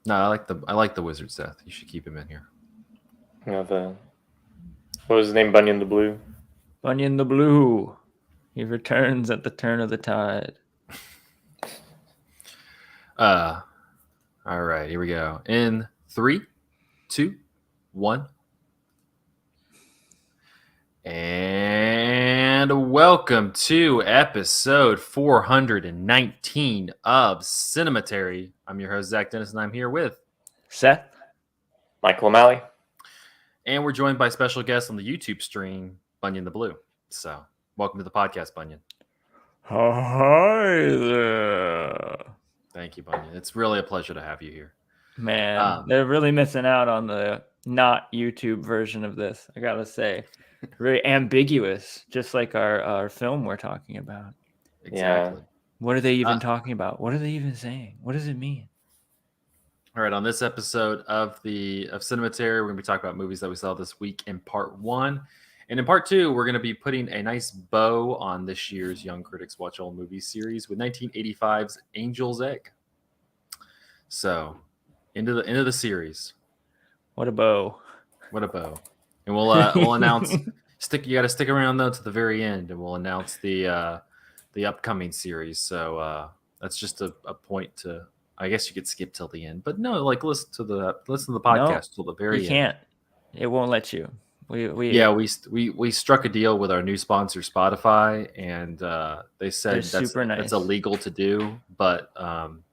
No, I like the wizard, Seth. You should keep him in here. You know, the what was his name? Bunyan the Blue. Bunyan the Blue. He returns at the turn of the tide. All right, here we go. In 3, 2, 1. And welcome to episode 419 of Cinematary. I'm your host, Zach Dennis, and I'm here with. Seth? Michael O'Malley. And we're joined by special guest on the YouTube stream, Bunyan the Blue. So, welcome to the podcast, Bunyan. Hi there. Thank you, Bunyan. It's really a pleasure to have you here. Man, they're really missing out on the not YouTube version of this, I gotta say. Very ambiguous, just like our film we're talking about. Exactly. Yeah. What are they even talking about? What are they even saying? What does it mean? All right, on this episode of Cinematary, we're going to be talking about movies that we saw this week in part 1. And in part 2, we're going to be putting a nice bow on this year's Young Critics Watch All Movies series with 1985's Angel's Egg. So, into the series. What a bow. What a bow. And we'll announce you got to stick around though to the very end, and we'll announce the upcoming series. So that's just a point to, I guess you could skip till the end, but no, like listen to the podcast till the very end. You can't. It won't let you. We struck a deal with our new sponsor Spotify, and they said that's illegal to do, but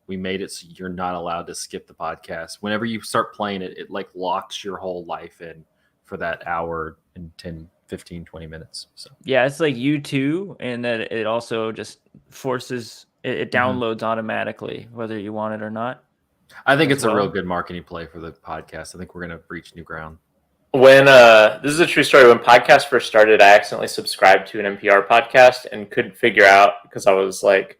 we made it so you're not allowed to skip the podcast. Whenever you start playing it, it like locks your whole life in for that hour and 10, 15, 20 minutes. So yeah, it's like U2, and that it also just forces it downloads automatically, whether you want it or not. I think it's a real good marketing play for the podcast. I think we're going to breach new ground. When this is a true story. When podcasts first started, I accidentally subscribed to an NPR podcast and couldn't figure out, because I was like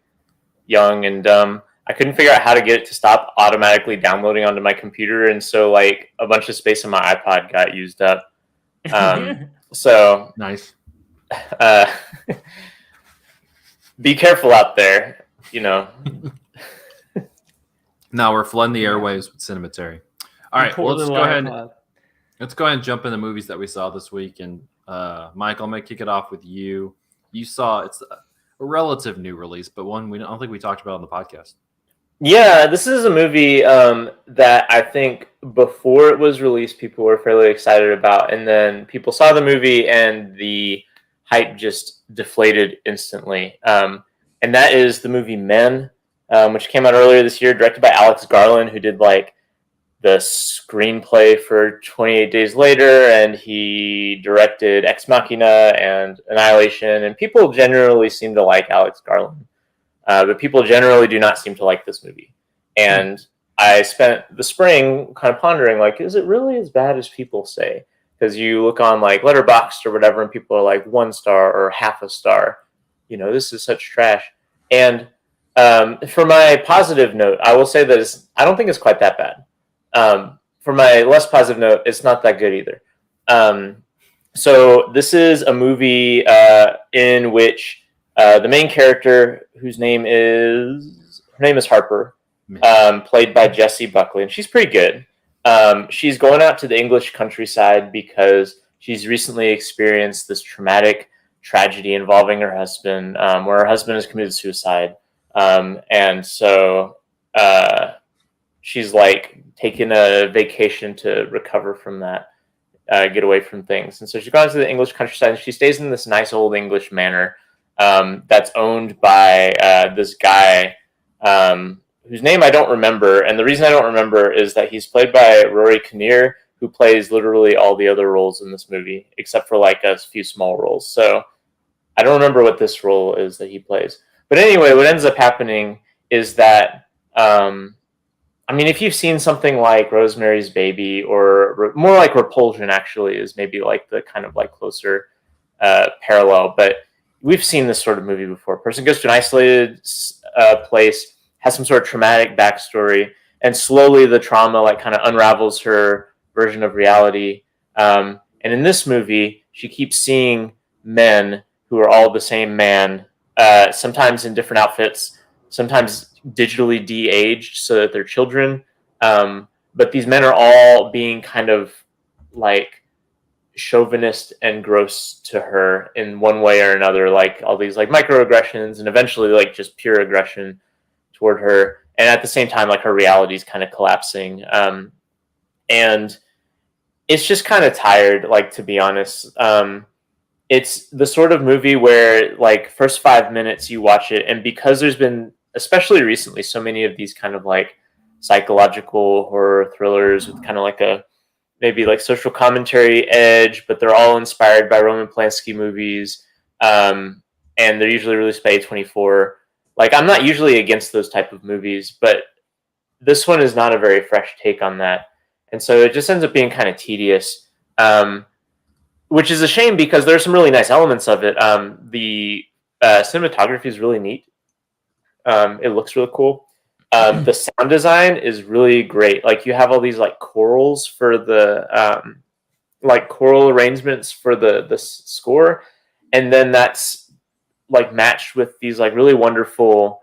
young and dumb, I couldn't figure out how to get it to stop automatically downloading onto my computer, and so like a bunch of space on my iPod got used up. So nice. Be careful out there, you know. No, we're flooding the airwaves with Cinematary. All right, well, let's go ahead and jump into movies that we saw this week. And Mike, I'm going to kick it off with you. You saw, it's a relative new release, but one I don't think we talked about on the podcast. Yeah, this is a movie that I think before it was released, people were fairly excited about. And then people saw the movie and the hype just deflated instantly. And that is the movie Men, which came out earlier this year, directed by Alex Garland, who did like the screenplay for 28 Days Later, and he directed Ex Machina and Annihilation. And people generally seem to like Alex Garland. But people generally do not seem to like this movie. And I spent the spring kind of pondering, like, is it really as bad as people say? Because you look on like Letterboxd or whatever, and people are like 1 star or half a star. You know, this is such trash. And for my positive note, I will say that I don't think it's quite that bad. For my less positive note, it's not that good either. So this is a movie in which the main character, her name is Harper, played by Jessie Buckley, and she's pretty good. She's going out to the English countryside because she's recently experienced this traumatic tragedy involving her husband, where her husband has committed suicide. And so she's like taking a vacation to recover from that, get away from things. And so she's gone to the English countryside, and she stays in this nice old English manor that's owned by this guy whose name I don't remember. And the reason I don't remember is that he's played by Rory Kinnear, who plays literally all the other roles in this movie, except for like a few small roles. So I don't remember what this role is that he plays. But anyway, what ends up happening is that, I mean, if you've seen something like Rosemary's Baby, or more like Repulsion, actually, is maybe like the kind of like closer parallel. But we've seen this sort of movie before. A person goes to an isolated place, has some sort of traumatic backstory, and slowly the trauma like kind of unravels her version of reality. And in this movie, she keeps seeing men who are all the same man, sometimes in different outfits, sometimes digitally de-aged so that they're children, But these men are all being kind of like chauvinist and gross to her in one way or another, like all these like microaggressions and eventually like just pure aggression toward her. And at the same time, like her reality is kind of collapsing. And it's just kind of tired, like, to be honest. It's the sort of movie where like first 5 minutes you watch it, and because there's been, especially recently, so many of these kind of like psychological horror thrillers with kind of like a maybe like social commentary edge, but they're all inspired by Roman Polanski movies, and they're usually released by A24. Like, I'm not usually against those type of movies, but this one is not a very fresh take on that, and so it just ends up being kind of tedious, which is a shame because there are some really nice elements of it. The cinematography is really neat. It looks really cool. The sound design is really great. Like, you have all these like chorals for the like choral arrangements for the score, and then that's like matched with these like really wonderful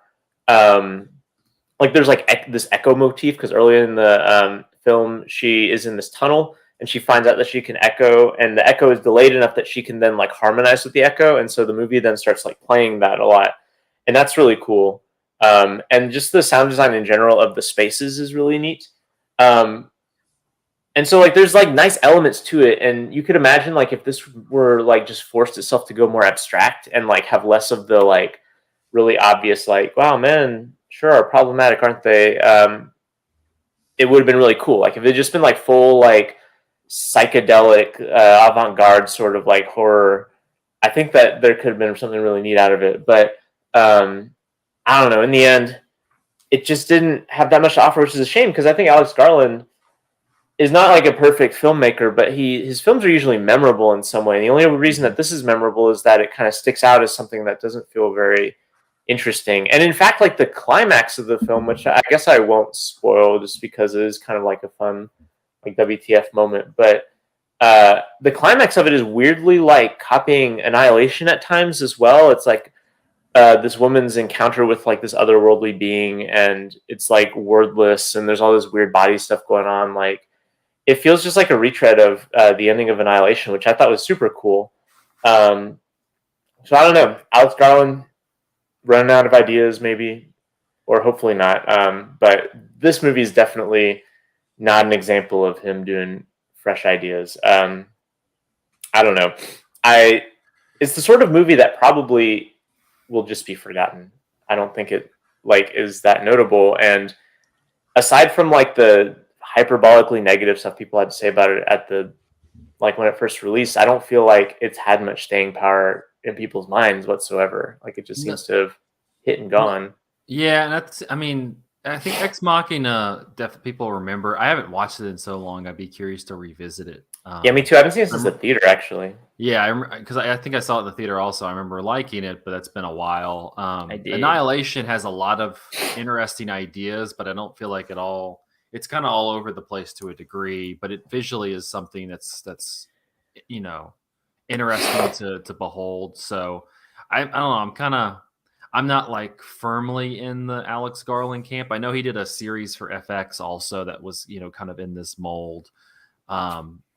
like there's like this echo motif, because early in the film she is in this tunnel and she finds out that she can echo, and the echo is delayed enough that she can then like harmonize with the echo, and so the movie then starts like playing that a lot, and that's really cool. And just the sound design in general of the spaces is really neat. And so like there's like nice elements to it, and you could imagine like if this were like just forced itself to go more abstract and like have less of the like really obvious like, wow, men sure are problematic, aren't they? It would have been really cool. Like if it had just been like full like psychedelic avant-garde sort of like horror, I think that there could have been something really neat out of it. But I don't know. In the end, it just didn't have that much to offer, which is a shame, because I think Alex Garland is not like a perfect filmmaker, but his films are usually memorable in some way. And the only reason that this is memorable is that it kind of sticks out as something that doesn't feel very interesting. And in fact, like the climax of the film, which I guess I won't spoil just because it is kind of like a fun like WTF moment, but the climax of it is weirdly like copying Annihilation at times as well. It's like this woman's encounter with like this otherworldly being, and it's like wordless, and there's all this weird body stuff going on. Like, it feels just like a retread of the ending of Annihilation, which I thought was super cool. So I don't know, Alex Garland running out of ideas, maybe, or hopefully not. But this movie is definitely not an example of him doing fresh ideas. I don't know. It's the sort of movie that probably will just be forgotten. I don't think it like is that notable. And aside from like the hyperbolically negative stuff people had to say about it at the like when it first released, I don't feel like it's had much staying power in people's minds whatsoever. Like, it just seems to have hit and gone. Yeah, and that's, I mean, I think Ex Machina, definitely people remember. I haven't watched it in so long. I'd be curious to revisit it. Yeah, me too. I haven't seen it since the theater, actually. Yeah, because I think I saw it in the theater also. I remember liking it, but that's been a while. Annihilation has a lot of interesting ideas, but I don't feel like it's kind of all over the place to a degree, but it visually is something that's you know, interesting to behold. So I don't know, I'm not like firmly in the Alex Garland camp. I know he did a series for FX also that was, kind of in this mold.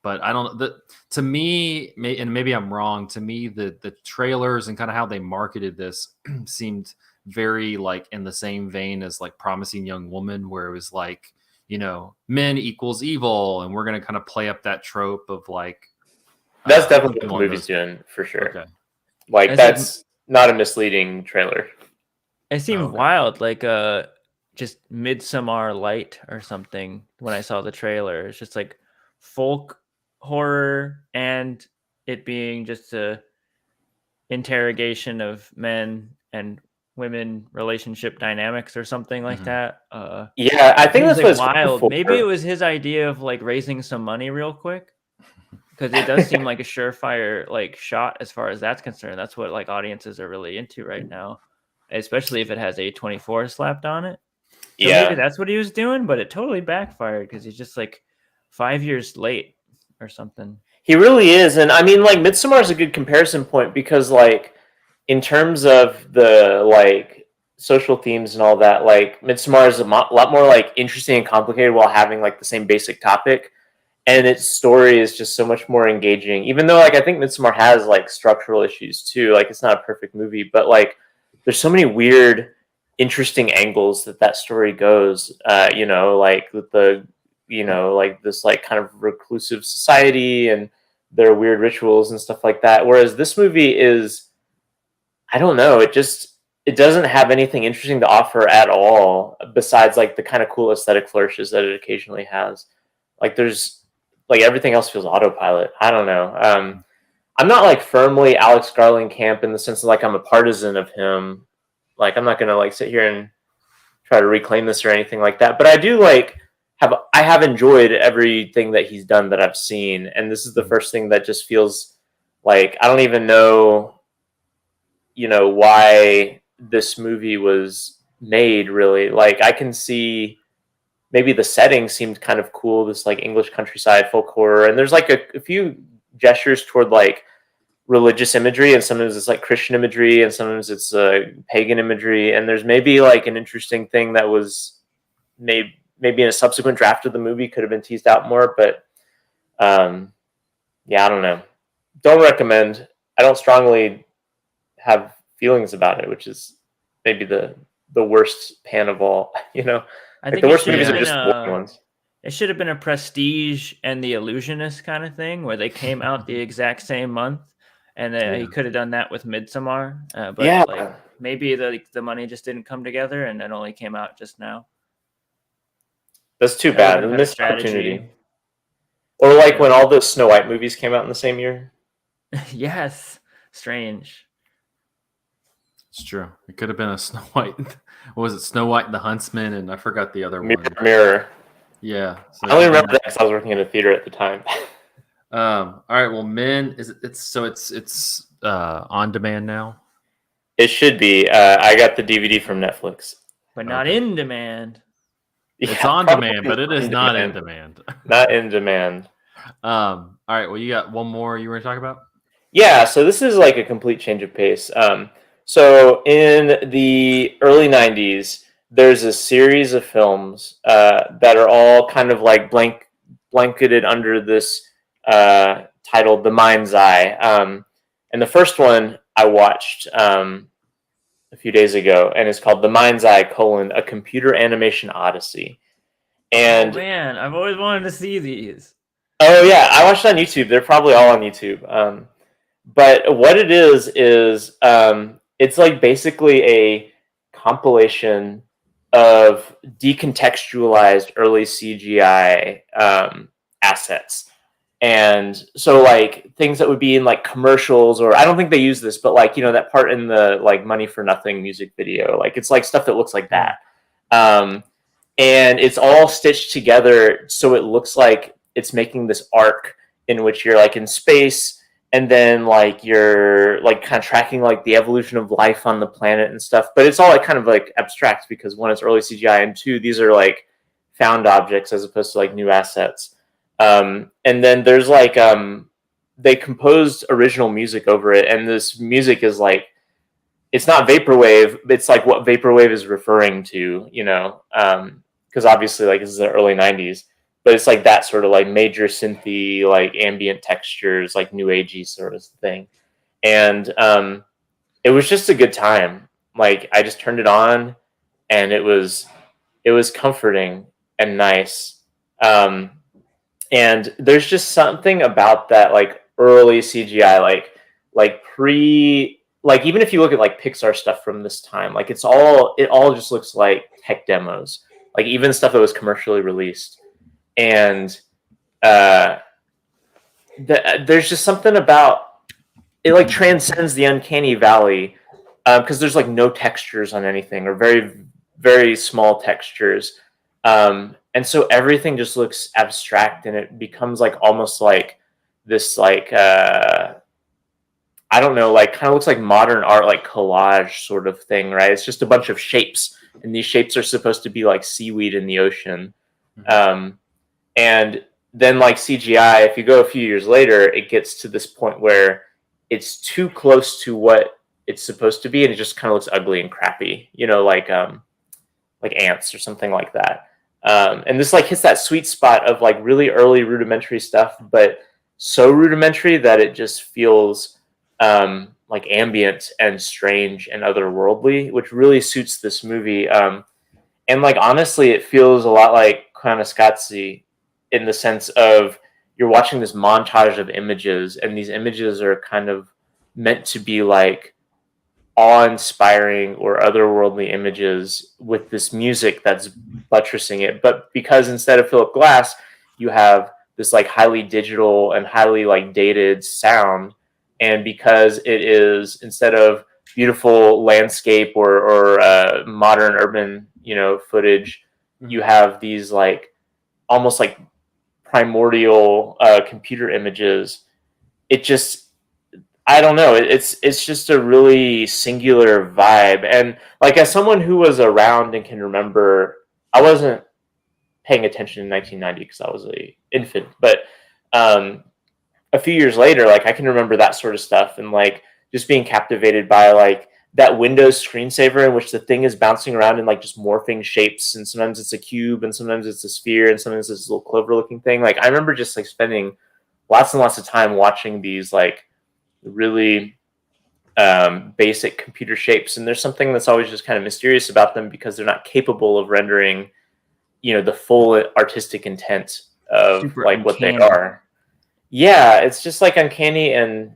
But I don't know, to me, and maybe I'm wrong, to me, the trailers and kind of how they marketed this seemed very like in the same vein as like Promising Young Woman, where it was like, men equals evil, and we're going to kind of play up that trope of like. That's definitely what the movie's doing, for sure. Okay. Like, that's not a misleading trailer. It seemed wild, like just Midsommar Light or something when I saw the trailer. It's just like folk horror, and it being just a interrogation of men and women relationship dynamics or something like that. Yeah, I think that's what's wild. Maybe it was his idea of like raising some money real quick, because it does seem like a surefire like shot as far as that's concerned. That's what like audiences are really into right now, especially if it has A24 slapped on it. So maybe that's what he was doing, but it totally backfired because he's just like 5 years late or something. He really is. And I mean, like, Midsommar is a good comparison point because, like, in terms of the like social themes and all that. Like Midsommar is a lot more like interesting and complicated while having like the same basic topic, and its story is just so much more engaging. Even though like I think Midsommar has like structural issues too, like it's not a perfect movie, but like there's so many weird, interesting angles that story goes. You know, like with the like this like kind of reclusive society and their weird rituals and stuff like that. Whereas this movie is, I don't know, it doesn't have anything interesting to offer at all besides like the kind of cool aesthetic flourishes that it occasionally has. Like there's like everything else feels autopilot. I don't know. I'm not like firmly Alex Garland camp in the sense of like I'm a partisan of him. Like I'm not gonna like sit here and try to reclaim this or anything like that. But I do like I have enjoyed everything that he's done that I've seen, and this is the first thing that just feels like I don't even know, why this movie was made really. Like I can see maybe the setting seemed kind of cool, this like English countryside folk horror, and there's like a few gestures toward like religious imagery, and sometimes it's like Christian imagery, and sometimes it's pagan imagery, and there's maybe like an interesting thing that was maybe in a subsequent draft of the movie could have been teased out more, but yeah, I don't know. Don't recommend. I don't strongly have feelings about it, which is maybe the worst pan of all. I like think the worst movies are just boring ones. It should have been a Prestige and The Illusionist kind of thing, where they came out the exact same month, and he could have done that with Midsommar. But like maybe the money just didn't come together, and it only came out just now. That's too bad. A missed opportunity. Or like when all the Snow White movies came out in the same year. Yes, strange. It's true. It could have been a Snow White. What was it? Snow White and the Huntsman, and I forgot the other one. Mirror. Yeah. So I only remember that because I was working in a theater at the time. All right. Well, Men, it's on demand now. It should be. I got the DVD from Netflix, but not in demand. It's on demand, but it is not in demand. Not in demand. All right. Well, you got one more you were going to talk about? Yeah. So this is like a complete change of pace. So in the early 90s, there's a series of films that are all kind of like blanketed under this title, The Mind's Eye. And the first one I watched a few days ago, and it's called The Mind's Eye: A Computer Animation Odyssey. And man, I've always wanted to see these. Oh yeah, I watched it on YouTube. They're probably all on YouTube. But what it is it's like basically a compilation of decontextualized early CGI assets. And so like things that would be in like commercials, or I don't think they use this, but like, that part in the like Money for Nothing music video, like it's like stuff that looks like that. And it's all stitched together so it looks like it's making this arc in which you're like in space, and then like you're like kind of tracking like the evolution of life on the planet and stuff. But it's all like kind of like abstract because one, it's early CGI, and two, these are like found objects as opposed to like new assets. And then there's like they composed original music over it, and this music is like, it's not vaporwave, it's like what vaporwave is referring to, because obviously like this is the early 90s, but it's like that sort of like major synthy, like ambient textures, like new agey sort of thing. And it was just a good time. Like I just turned it on, and it was comforting and nice. And there's just something about that like early CGI, like pre, like even if you look at like Pixar stuff from this time, like it all just looks like tech demos, like even stuff that was commercially released. And there's just something about it, like transcends the uncanny valley, because there's like no textures on anything, or very, very small textures. And so everything just looks abstract, and it becomes like almost like this like I don't know, like kind of looks like modern art, like collage sort of thing, right? It's just a bunch of shapes, and these shapes are supposed to be like seaweed in the ocean. And then like CGI, if you go a few years later, it gets to this point where it's too close to what it's supposed to be, and it just kind of looks ugly and crappy, like Ants or something like that. And this like hits that sweet spot of like really early rudimentary stuff, but so rudimentary that it just feels like ambient and strange and otherworldly, which really suits this movie. And like honestly, it feels a lot like Koyaanisqatsi in the sense of you're watching this montage of images, and these images are kind of meant to be like awe-inspiring or otherworldly images with this music that's buttressing it. But because instead of Philip Glass, you have this like highly digital and highly like dated sound, and because it is instead of beautiful landscape or modern urban footage, you have these like almost like primordial computer images. It just I don't know. It's just a really singular vibe, and like as someone who was around and can remember, I wasn't paying attention in 1990 because I was a infant, but a few years later, like I can remember that sort of stuff, and like just being captivated by like that Windows screensaver in which the thing is bouncing around in like just morphing shapes, and sometimes it's a cube, and sometimes it's a sphere, and sometimes it's this little clover looking thing. Like I remember just like spending lots and lots of time watching these like really basic computer shapes, and there's something that's always just kind of mysterious about them because they're not capable of rendering the full artistic intent of super like uncanny. what they are. Yeah, it's just like uncanny and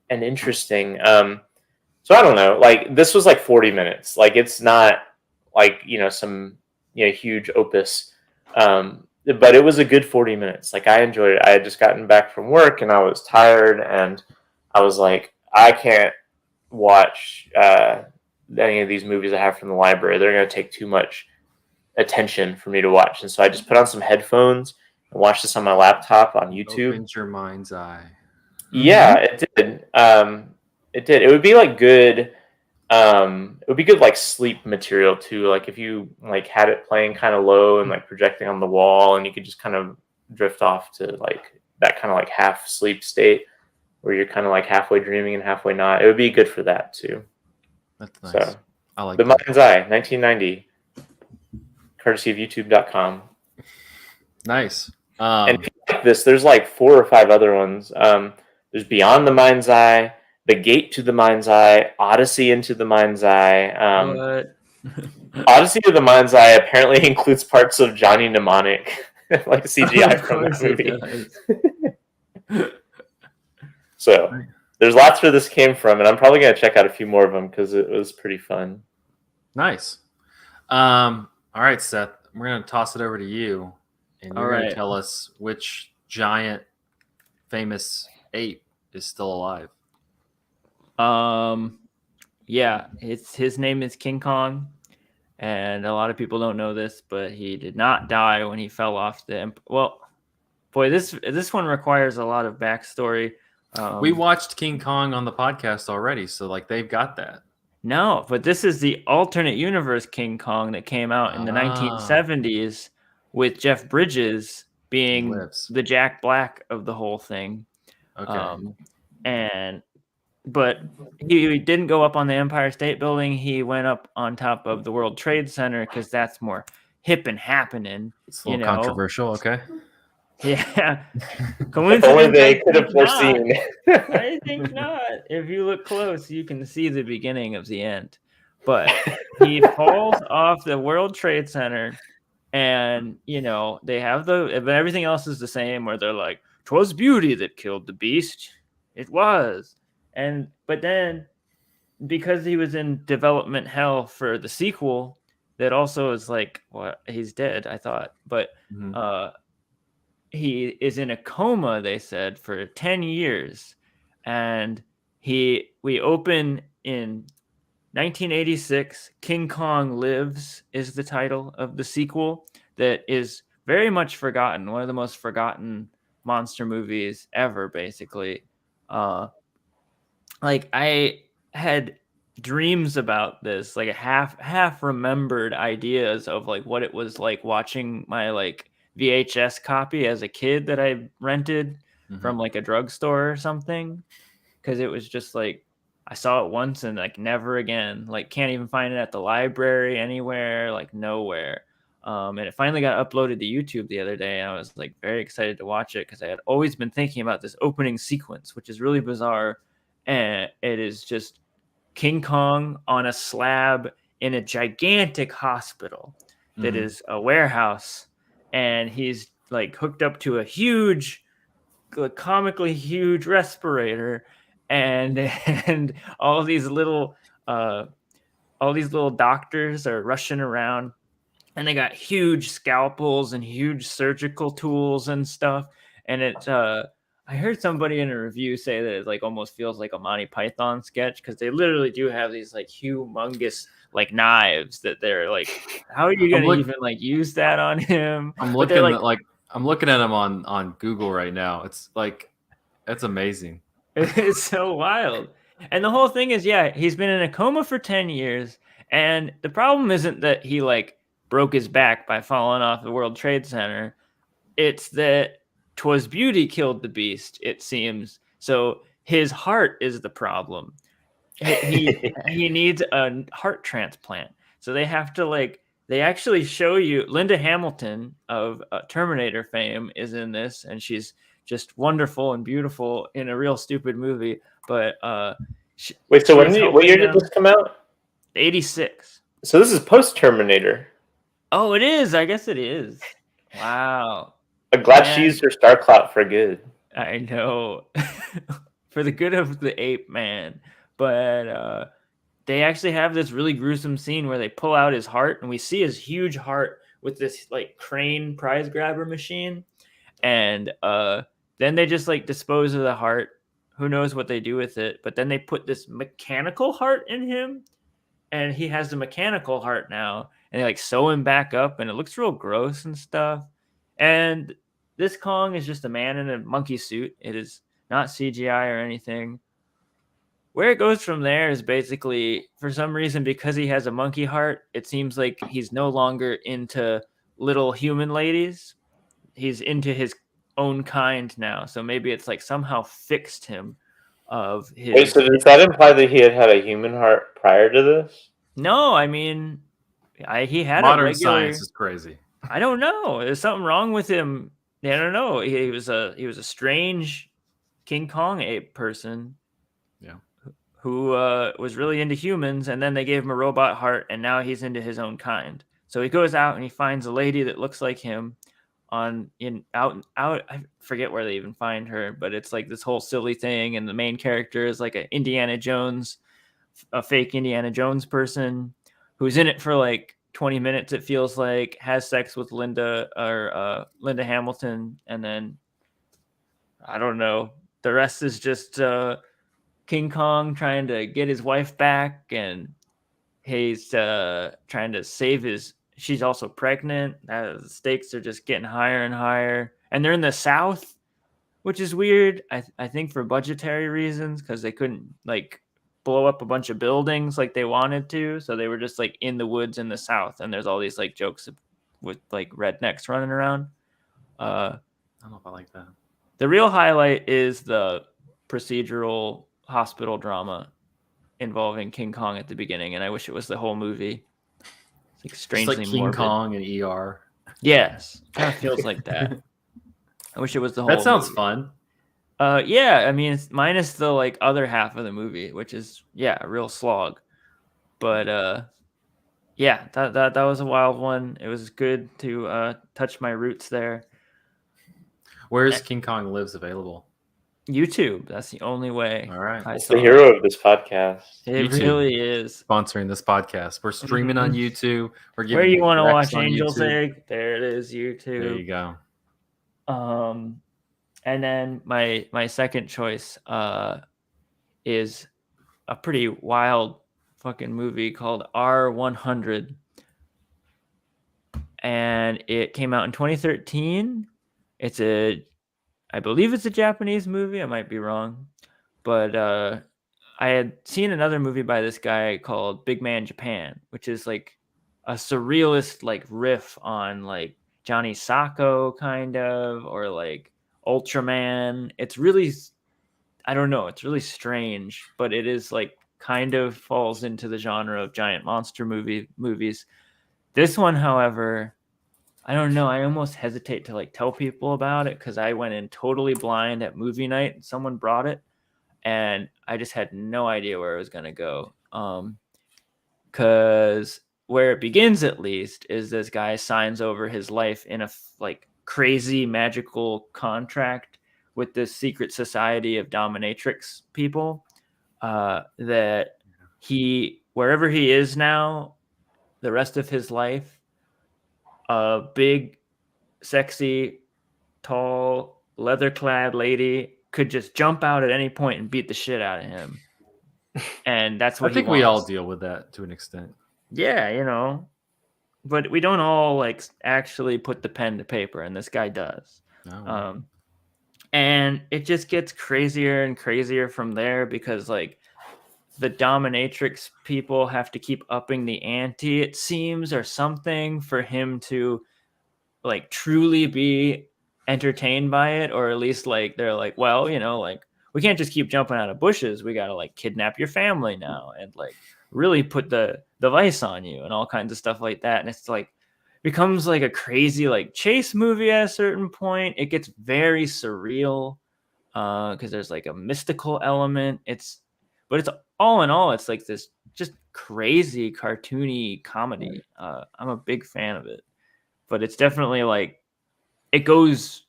interesting. So I don't know, like this was like 40 minutes, like it's not like some huge opus, but it was a good 40 minutes. Like I enjoyed it. I had just gotten back from work and I was tired, and I was like, I can't watch any of these movies I have from the library. They're going to take too much attention for me to watch. And so I just put on some headphones and watched this on my laptop on YouTube. Opens your mind's eye. Yeah, it did. It did. It would be like good. It would be good like sleep material too. Like if you like had it playing kind of low and like projecting on the wall, and you could just kind of drift off to like that kind of like half sleep state where you're kind of like halfway dreaming and halfway not. It would be good for that too. That's nice. So, I like The that. Mind's Eye, 1990, courtesy of YouTube.com. Nice. And if you like this, there's like 4 or 5 other ones. There's Beyond the Mind's Eye, The Gate to the Mind's Eye, Odyssey into the Mind's Eye. What? Odyssey to the Mind's Eye apparently includes parts of Johnny Mnemonic, like CGI from that movie. So there's lots where this came from, and I'm probably going to check out a few more of them because it was pretty fun. Nice. All right, Seth, we're going to toss it over to you, and you're going to tell us which giant famous ape is still alive. Yeah, his name is King Kong, and a lot of people don't know this, but he did not die when he fell off the. Well, boy, this one requires a lot of backstory. We watched King Kong on the podcast already, so like they've got that. No, but this is the alternate universe King Kong that came out in the 1970s with Jeff Bridges being the Jack Black of the whole thing. Okay. But he didn't go up on the Empire State Building. He went up on top of the World Trade Center because that's more hip and happening. It's a little controversial, okay? Yeah. Coincidence, only they could have foreseen. I think not. If you look close, you can see the beginning of the end. But he falls off the World Trade Center, and they have everything else is the same, where they're like, "'Twas beauty that killed the beast. It was." But then, because he was in development hell for the sequel, that also is like, well, he's dead, I thought. But he is in a coma, they said, for 10 years. And we open in 1986. King Kong Lives is the title of the sequel that is very much forgotten. One of the most forgotten monster movies ever, basically. Like I had dreams about this, like half remembered ideas of like what it was like watching my like VHS copy as a kid that I rented from like a drugstore or something, because it was just like I saw it once and like never again. Like can't even find it at the library anywhere, like nowhere. And it finally got uploaded to YouTube the other day, and I was like very excited to watch it because I had always been thinking about this opening sequence, which is really bizarre, and it is just King Kong on a slab in a gigantic hospital that is a warehouse, and he's like hooked up to a huge, comically huge respirator, and and all these little doctors are rushing around, and they got huge scalpels and huge surgical tools and stuff. And it's I heard somebody in a review say that it like almost feels like a Monty Python sketch, because they literally do have these like humongous like knives that they're like, how are you gonna even like use that on him? I'm looking at him on Google right now. It's like, that's amazing. It's so wild. And the whole thing is, yeah, he's been in a coma for 10 years. And the problem isn't that he like broke his back by falling off the World Trade Center. It's that 'twas beauty killed the beast, it seems. So his heart is the problem. He needs a heart transplant. So they have to like, they actually show you Linda Hamilton of Terminator fame is in this, and she's just wonderful and beautiful in a real stupid movie. But wait, so what year did this come out? 86. So this is post Terminator. Oh, it is. I guess it is. Wow. I'm glad she used her star clout for good. I know. For the good of the ape man. But they actually have this really gruesome scene where they pull out his heart, and we see his huge heart with this like crane prize grabber machine. And then they just like dispose of the heart. Who knows what they do with it? But then they put this mechanical heart in him, and he has the mechanical heart now, and they like sew him back up, and it looks real gross and stuff. And this Kong is just a man in a monkey suit. It is not CGI or anything. Where it goes from there is basically, for some reason, because he has a monkey heart, it seems like he's no longer into little human ladies. He's into his own kind now. So maybe it's like somehow fixed him of his. Wait, so does that imply that he had a human heart prior to this? No, I mean, he had modern a regular. Science is crazy. I don't know. There's something wrong with him. I don't know. He was a strange King Kong ape person. Yeah. Who was really into humans, and then they gave him a robot heart, and now he's into his own kind. So he goes out and he finds a lady that looks like him out. I forget where they even find her, but it's like this whole silly thing, and the main character is like a fake Indiana Jones person who's in it for like 20 minutes, it feels like, has sex with Linda Hamilton, and then I don't know. The rest is just King Kong trying to get his wife back, and he's trying to save his. She's also pregnant. The stakes are just getting higher and higher, and they're in the South, which is weird. I think for budgetary reasons, because they couldn't like blow up a bunch of buildings like they wanted to, so they were just like in the woods in the South, and there's all these like jokes with like rednecks running around. I don't know if I like that. The real highlight is the procedural hospital drama involving King Kong at the beginning, and I wish it was the whole movie. It's like strangely like King morbid. Kong and ER. Yes, kind of feels like that. I wish it was the whole. That sounds movie. fun. Yeah, I mean, it's minus the like other half of the movie, which is a real slog. But yeah, that was a wild one. It was good to touch my roots there. Where's King Kong Lives available? YouTube. That's the only way. All right. It's the hero of this podcast. It YouTube really is. Sponsoring this podcast. We're streaming on YouTube. We're giving where you want to watch Angel's Egg? There it is, YouTube. There you go. And then my second choice is a pretty wild fucking movie called R100. And it came out in 2013. I believe it's a Japanese movie. I might be wrong. But I had seen another movie by this guy called Big Man Japan, which is like a surrealist like riff on like Johnny Sacco kind of, or like Ultraman. It's really I don't know. It's really strange, but it is like kind of falls into the genre of giant monster movies. This one, however, I don't know. I almost hesitate to like tell people about it because I went in totally blind at movie night and someone brought it, and I just had no idea where it was gonna go. Because where it begins, at least, is this guy signs over his life in a like crazy magical contract with this secret society of dominatrix people. That he, wherever he is now, the rest of his life, a big, sexy, tall, leather-clad lady could just jump out at any point and beat the shit out of him. And that's what I think we all deal with that to an extent. Yeah, you know, but we don't all like actually put the pen to paper, and this guy does. Oh. And it just gets crazier and crazier from there because like the dominatrix people have to keep upping the ante, it seems, or something for him to like truly be entertained by it, or at least like they're like, well, you know, like we can't just keep jumping out of bushes. We got to like kidnap your family now and like really put the vice on you and all kinds of stuff like that. And it's like becomes like a crazy like chase movie at a certain point. It gets very surreal because there's like a mystical element. But it's all in all, it's like this just crazy cartoony comedy. I'm a big fan of it, but it's definitely like it's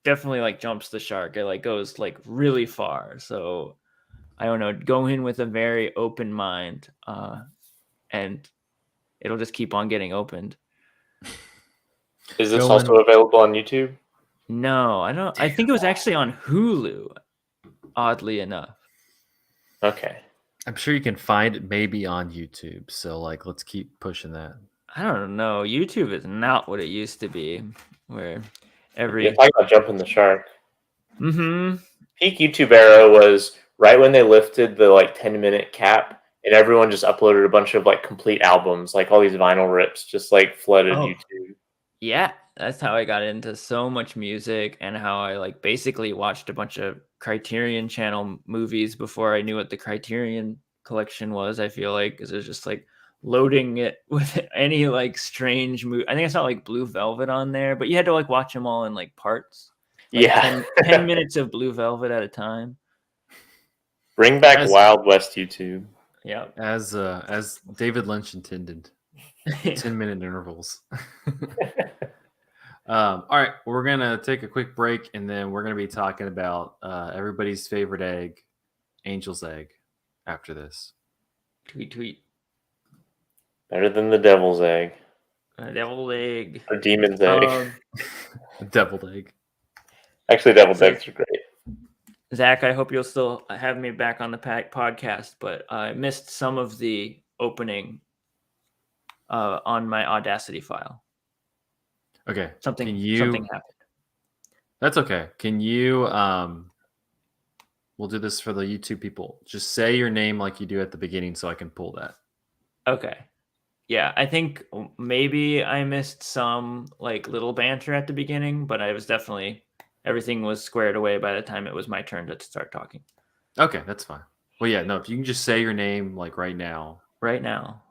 definitely like jumps the shark. It like goes like really far. So I don't know, go in with a very open mind, and it'll just keep on getting opened. Is this also available on YouTube? No, I don't. I think it was actually on Hulu, oddly enough. Okay. I'm sure you can find it maybe on YouTube. So like, let's keep pushing that. I don't know. YouTube is not what it used to be, where You're talking about jumping the shark. Mm-hmm. Peak YouTube era was right when they lifted the like 10-minute cap, and everyone just uploaded a bunch of like complete albums, like all these vinyl rips, just like flooded YouTube. Yeah, that's how I got into so much music, and how I like basically watched a bunch of Criterion Channel movies before I knew what the Criterion collection was. I feel like because it was just like loading it with any like strange movie. I think I saw like Blue Velvet on there, but you had to like watch them all in like parts. Like yeah, 10 minutes of Blue Velvet at a time. Bring back Wild West YouTube. Yeah, as David Lynch intended. 10-minute intervals. All right, we're gonna take a quick break, and then we're gonna be talking about everybody's favorite egg, Angel's egg, after this. Tweet. Better than the devil's egg. Deviled egg. Or demon's egg. Deviled egg. Actually, deviled eggs are great. Zach, I hope you'll still have me back on the podcast, but I missed some of the opening on my Audacity file. Okay. Something happened. That's okay. Can you we'll do this for the YouTube people. Just say your name like you do at the beginning so I can pull that. Okay. Yeah, I think maybe I missed some like little banter at the beginning, but I was definitely everything was squared away by the time it was my turn to start talking. Okay, that's fine. Well, yeah, no, if you can just say your name like right now. Right now.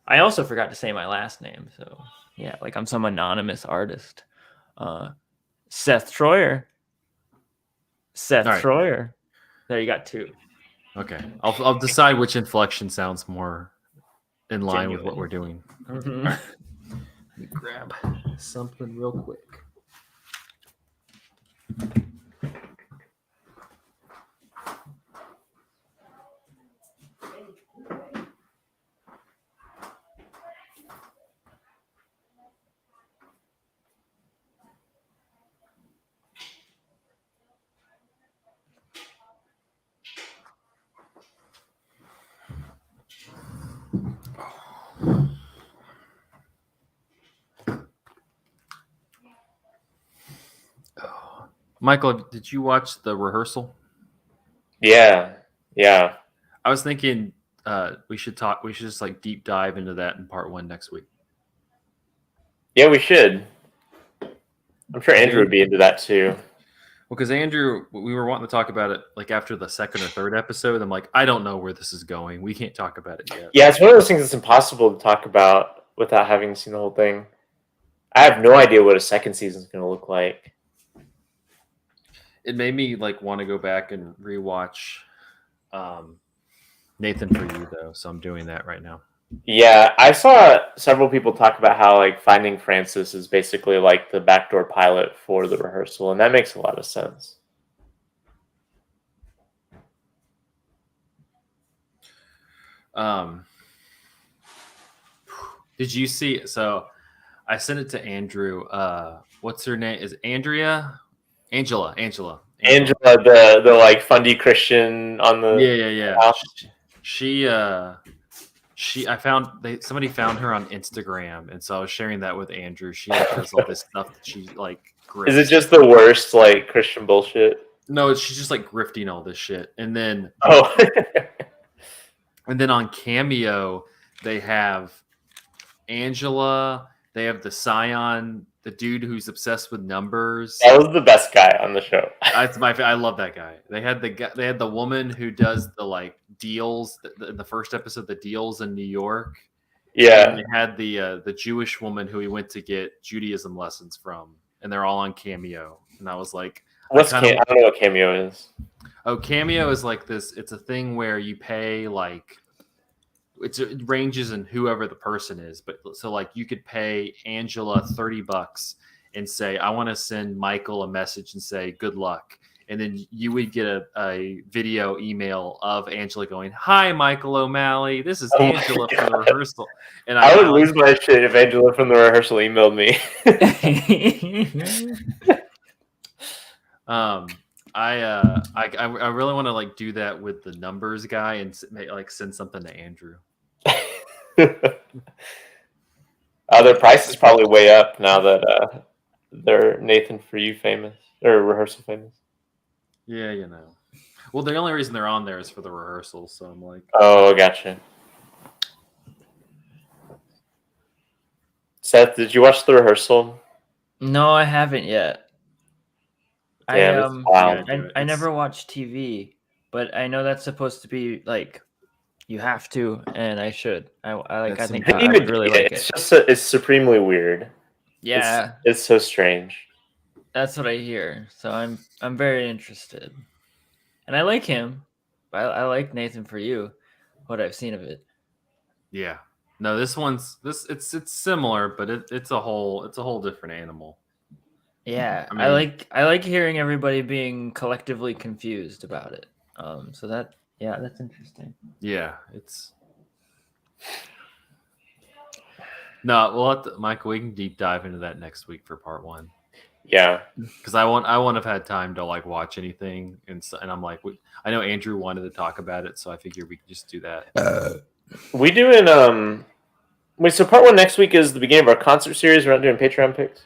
I also forgot to say my last name, so yeah, like I'm some anonymous artist. Seth Troyer. Troyer. There, you got two. Okay, I'll decide which inflection sounds more in line with what we're doing. Mm-hmm. Right. Let me grab something real quick. Michael, did you watch the rehearsal? Yeah. I was thinking we should just like deep dive into that in part 1 next week. Yeah, we should. I'm sure Andrew would be into that too. Well, because Andrew, we were wanting to talk about it like after the second or third episode. I'm like, I don't know where this is going. We can't talk about it yet. Yeah, it's one of those things that's impossible to talk about without having seen the whole thing. I have no idea what a second season is going to look like. It made me like want to go back and rewatch Nathan For You, though. So I'm doing that right now. Yeah, I saw several people talk about how like Finding Francis is basically like the backdoor pilot for The Rehearsal, and that makes a lot of sense. Did you see? So I sent it to Andrew. What's her name? Is Angela, the like fundy Christian on the yeah. Somebody found her on Instagram, and so I was sharing that with Andrew. She like does all this stuff that she like grifts. Is it just the worst like Christian bullshit? No, she's just like grifting all this shit. And then and then on Cameo they have Angela, they have the Scion, the dude who's obsessed with numbers. That was the best guy on the show. I love that guy. They had the woman who does the like deals in the first episode, the deals in New York. Yeah. And they had the Jewish woman who he went to get Judaism lessons from, and they're all on Cameo. And I was like, I don't know what Cameo is. Oh, Cameo is like this. It's a thing where you pay like it ranges in whoever the person is, but so like you could pay Angela $30 and say, I want to send Michael a message and say good luck. And then you would get a video email of Angela going, "Hi, Michael O'Malley. This is Angela from The Rehearsal." And I would lose my shit if Angela from The Rehearsal emailed me. I really want to like do that with the numbers guy and like send something to Andrew. Their price is probably way up now that they're Nathan For You famous or Rehearsal famous. Yeah, you know. Well, the only reason they're on there is for The Rehearsal, so I'm like, oh, gotcha. Seth, did you watch The Rehearsal? No, I haven't yet. Damn, I never watch TV, but I know that's supposed to be like you have to, and I should. I think I really like it. It's supremely weird. Yeah, it's so strange. That's what I hear. So I'm very interested, and I like him. I like Nathan For You, what I've seen of it. Yeah. No, it's similar, but it's a whole different animal. Yeah, I like hearing everybody being collectively confused about it. So that's interesting. Yeah, it's. No, we'll Michael. We can deep dive into that next week for part 1. Yeah, because I won't have had time to like watch anything, and I'm like, I know Andrew wanted to talk about it, so I figured we could just do that. We doing wait. So part 1 next week is the beginning of our concert series. We're not doing Patreon picks.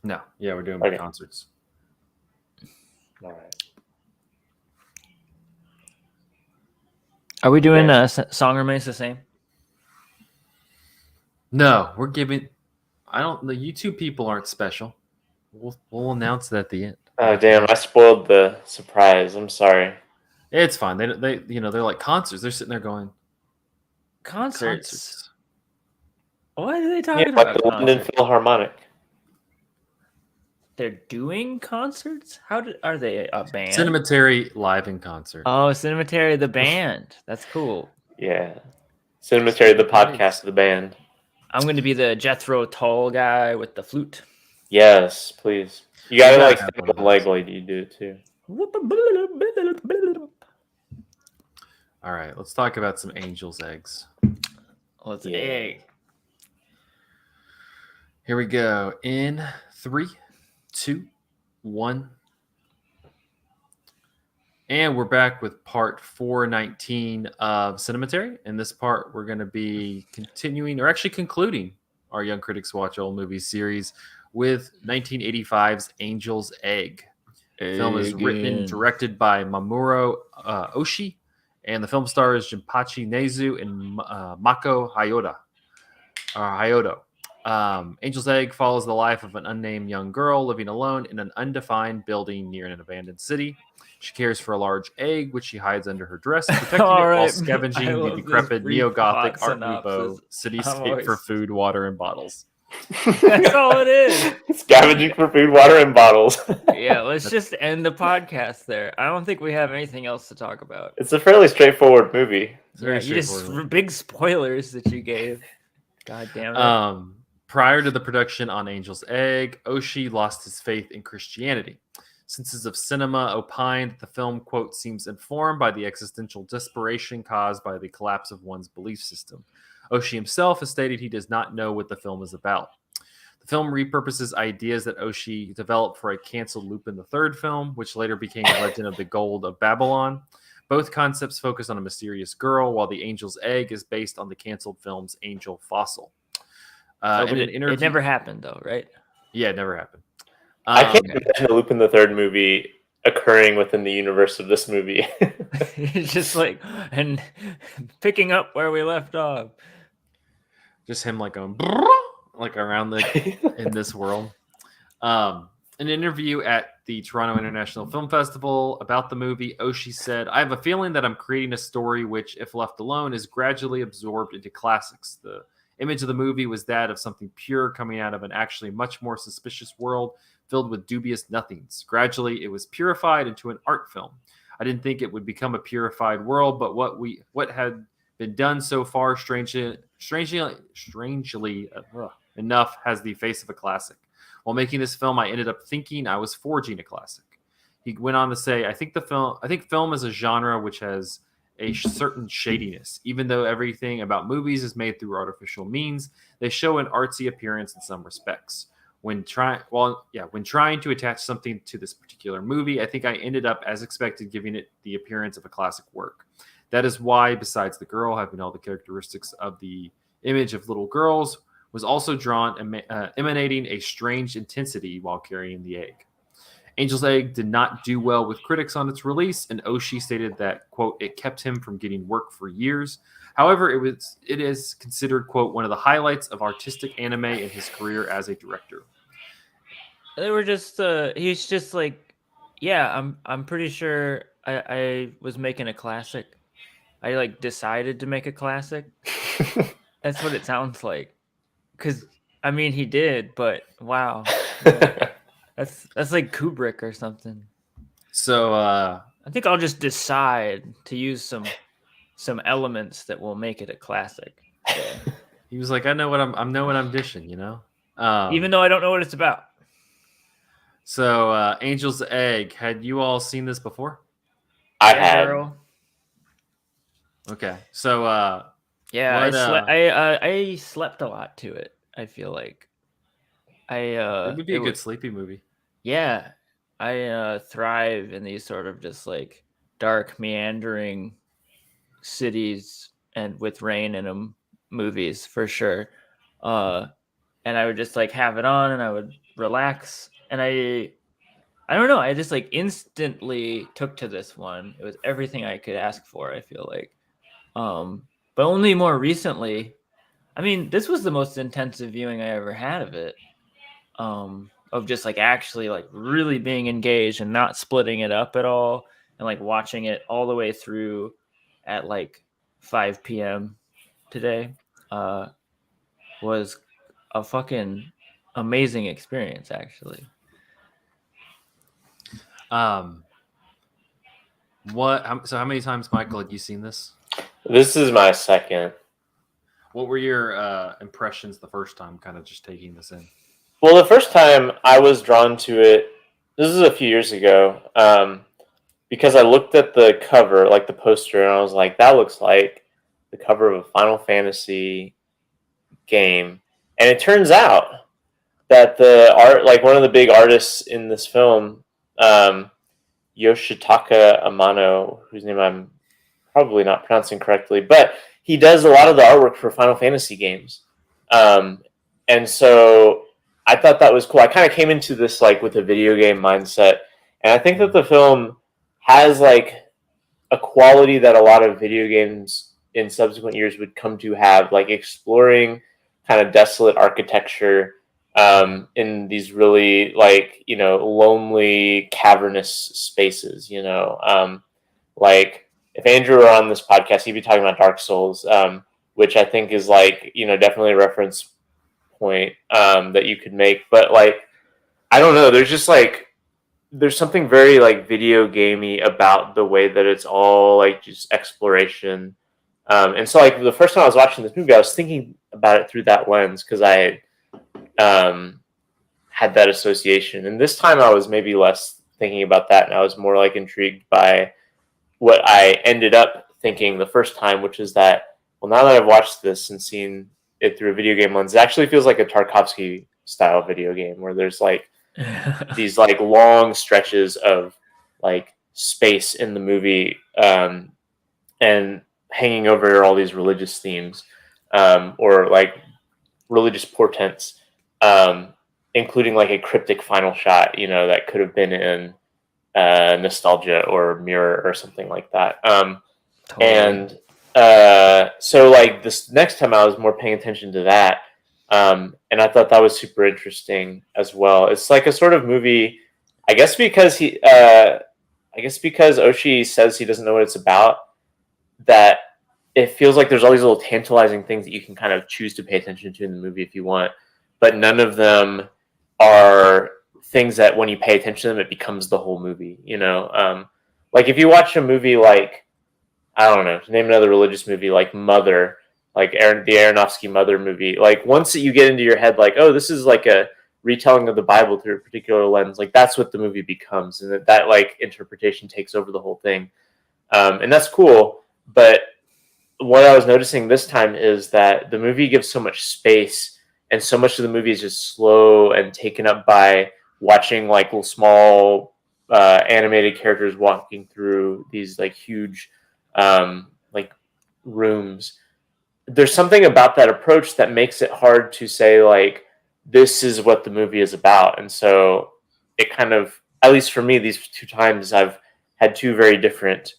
No, yeah, we're doing concerts. All right. Are we doing song remains the same? No, we're giving. The YouTube people aren't special. We'll announce that at the end. Oh damn! I spoiled the surprise. I'm sorry. It's fine. They they're like concerts. They're sitting there going, concerts. What are they talking about? Like the London Philharmonic. They're doing concerts? Are they a band? Cinematary live in concert. Oh, Cinematary the band. That's cool. Yeah. Cinematary the podcast of the band. I'm going to be the Jethro Tull guy with the flute. Yes, please. You gotta like stand on leg like you do it too. All right, let's talk about some Angel's Eggs. Egg. Here we go. In 3, 2, 1. And we're back with part 419 of Cinematary. In this part, we're going to be continuing, or actually concluding, our Young Critics Watch Old Movies series with 1985's Angel's Egg. The film is written and directed by Mamoru Oshii, and the film stars Jinpachi Nezu and Mako Hayodo. Angel's Egg follows the life of an unnamed young girl living alone in an undefined building near an abandoned city. She cares for a large egg, which she hides under her dress, protecting it while scavenging the decrepit neo-Gothic Art Nouveau cityscape for food, water, and bottles. That's all it is. Scavenging for food, water, and bottles. Yeah, let's just end the podcast there. I don't think we have anything else to talk about. It's a fairly straightforward movie. Yeah, you just big spoilers that you gave. God damn it. Prior to the production on Angel's Egg, Oshii lost his faith in Christianity. Censors of Cinema opined that the film, quote, seems informed by the existential desperation caused by the collapse of one's belief system. Oshii himself has stated he does not know what the film is about. The film repurposes ideas that Oshii developed for a canceled Lupin III film, which later became Legend of the Gold of Babylon. Both concepts focus on a mysterious girl, while The Angel's Egg is based on the canceled film's Angel Fossil. It never happened, though, right? Yeah, it never happened. I can't imagine a Lupin III movie occurring within the universe of this movie. It's just like, and picking up where we left off. Just him like going, like around in this world. An interview at the Toronto International Film Festival about the movie, Oshii said, "I have a feeling that I'm creating a story which, if left alone, is gradually absorbed into classics. The image of the movie was that of something pure coming out of an actually much more suspicious world filled with dubious nothings. Gradually, it was purified into an art film. I didn't think it would become a purified world, but what had been done so far, strangely enough, has the face of a classic. While making this film, I ended up thinking I was forging a classic." He went on to say, I think film is a genre which has a certain shadiness. Even though everything about movies is made through artificial means, they show an artsy appearance in some respects. When trying to attach something to this particular movie, I think I ended up, as expected, giving it the appearance of a classic work. That is why, besides the girl having all the characteristics of the image of little girls, was also drawn, emanating a strange intensity while carrying the egg. Angel's Egg did not do well with critics on its release, and Oshii stated that, quote, it kept him from getting work for years. However, it is considered, quote, one of the highlights of artistic anime in his career as a director. They were just, he's just like, yeah, I'm pretty sure I was making a classic. I like decided to make a classic. That's what it sounds like. Because, I mean, he did, but wow. Yeah. That's like Kubrick or something. So I think I'll just decide to use some elements that will make it a classic. Yeah. He was like, I know what I'm dishing, you know? Even though I don't know what it's about. So Angel's Egg, had you all seen this before? I had. Girl. Okay. So yeah, I slept a lot to it, I feel like. It would be a good sleepy movie. Yeah. I thrive in these sort of just like dark, meandering cities and with rain in them movies for sure. And I would just like have it on and I would relax. And I don't know, I just like instantly took to this one. It was everything I could ask for, I feel like. But only more recently, I mean, this was the most intensive viewing I ever had of it. Of just like actually like really being engaged and not splitting it up at all and like watching it all the way through at like 5 p.m. today was a fucking amazing experience, actually. So how many times, Michael, had you seen this? This is my second. What were your impressions the first time, kind of just taking this in? Well, the first time I was drawn to it, this is a few years ago, because I looked at the cover, like the poster, and I was like, that looks like the cover of a Final Fantasy game. And it turns out that one of the big artists in this film, Yoshitaka Amano, whose name I'm probably not pronouncing correctly, but he does a lot of the artwork for Final Fantasy games. And so I thought that was cool. I kind of came into this like with a video game mindset, and I think that the film has like a quality that a lot of video games in subsequent years would come to have, like exploring kind of desolate architecture in these really like, you know, lonely, cavernous spaces, you know. Like if Andrew were on this podcast, he'd be talking about Dark Souls, which I think is like, you know, definitely a reference point that you could make. But like, I don't know, there's just like, there's something very like video gamey about the way that it's all like just exploration. And so like the first time I was watching this movie, I was thinking about it through that lens because I had that association. And this time I was maybe less thinking about that, and I was more like intrigued by what I ended up thinking the first time, which is that, well, now that I've watched this and seen it through a video game lens, it actually feels like a Tarkovsky style video game where there's like these like long stretches of like space in the movie, and hanging over all these religious themes, or like religious portents, including like a cryptic final shot, you know, that could have been in Nostalgia or Mirror or something like that. Totally. And so like this next time I was more paying attention to that, and I thought that was super interesting as well. It's like a sort of movie, I guess because Oshii says he doesn't know what it's about, that it feels like there's all these little tantalizing things that you can kind of choose to pay attention to in the movie if you want, but none of them are things that when you pay attention to them, it becomes the whole movie, you know? Like if you watch a movie like, I don't know, to name another religious movie, like Mother, like the Aronofsky Mother movie, like once you get into your head, like, oh, this is like a retelling of the Bible through a particular lens, like that's what the movie becomes, and that like interpretation takes over the whole thing. And that's cool, but what I was noticing this time is that the movie gives so much space, and so much of the movie is just slow and taken up by watching like little small animated characters walking through these like huge like rooms. There's something about that approach that makes it hard to say like this is what the movie is about. And so it kind of, at least for me, these two times I've had two very different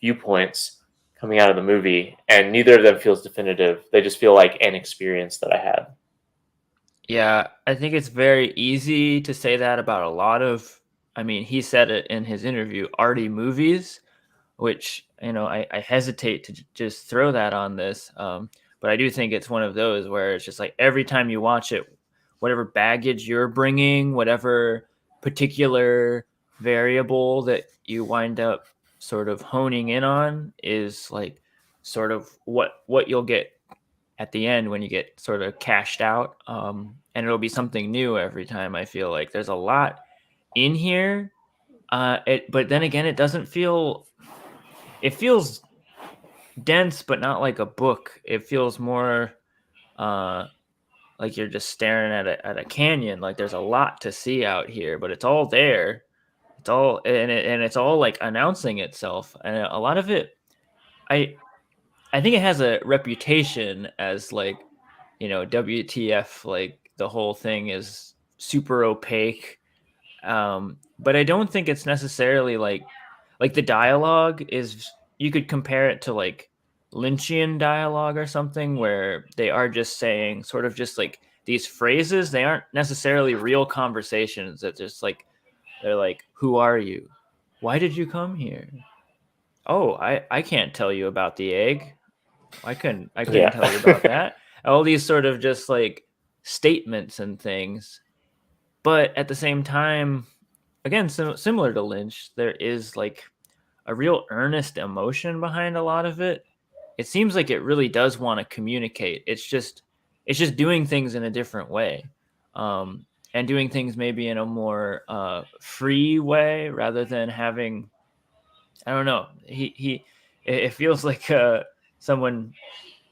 viewpoints coming out of the movie, and neither of them feels definitive. They just feel like an experience that I had. Yeah, I think it's very easy to say that about a lot of, I mean, he said it in his interview, arty movies, which, you know, I hesitate to just throw that on this. But I do think it's one of those where it's just like every time you watch it, whatever baggage you're bringing, whatever particular variable that you wind up sort of honing in on is like sort of what you'll get at the end when you get sort of cashed out. And it'll be something new every time. I feel like there's a lot in here. But then again, it doesn't feel, it feels dense, but not like a book. It feels more like you're just staring at a canyon. Like there's a lot to see out here, but it's all there. It's all, and it's all like announcing itself. And a lot of it, I think it has a reputation as like, you know, WTF, like the whole thing is super opaque. But I don't think it's necessarily like the dialogue is, you could compare it to like Lynchian dialogue or something, where they are just saying sort of just like these phrases. They aren't necessarily real conversations. That just like, they're like, who are you? Why did you come here? Oh, I can't tell you about the egg. I couldn't tell you about that. All these sort of just like statements and things. But at the same time, again, similar to Lynch, there is like a real earnest emotion behind a lot of it. It seems like it really does want to communicate. It's just doing things in a different way, and doing things maybe in a more free way rather than having, I don't know. It feels like someone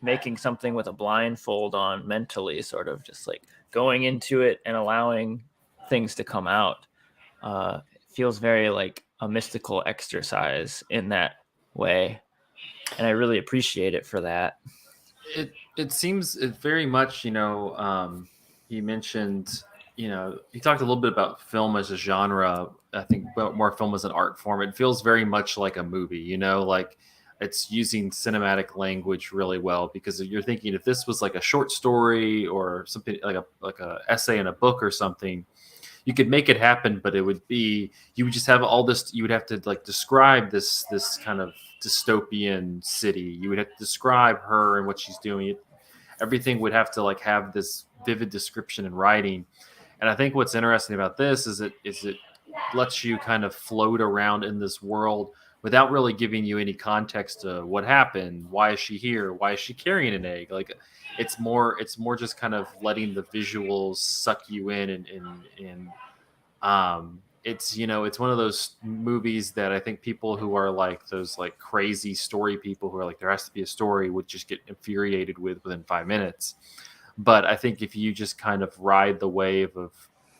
making something with a blindfold on mentally, sort of just like going into it and allowing things to come out. It feels very like a mystical exercise in that way, and I really appreciate it for that. It seems it very much, you know, he mentioned, you know, he talked a little bit about film as a genre. I think more film as an art form. It feels very much like a movie, you know, like it's using cinematic language really well, because you're thinking if this was like a short story or something like a essay in a book or something, you could make it happen, but it would be, you would just have all this, you would have to like describe this kind of dystopian city. You would have to describe her and what she's doing. Everything would have to like have this vivid description in writing. And I think what's interesting about this is it lets you kind of float around in this world without really giving you any context to what happened. Why is she here? Why is she carrying an egg? Like it's more just kind of letting the visuals suck you in, and it's, you know, it's one of those movies that I think people who are like those like crazy story people who are like there has to be a story would just get infuriated with within 5 minutes. But I think if you just kind of ride the wave of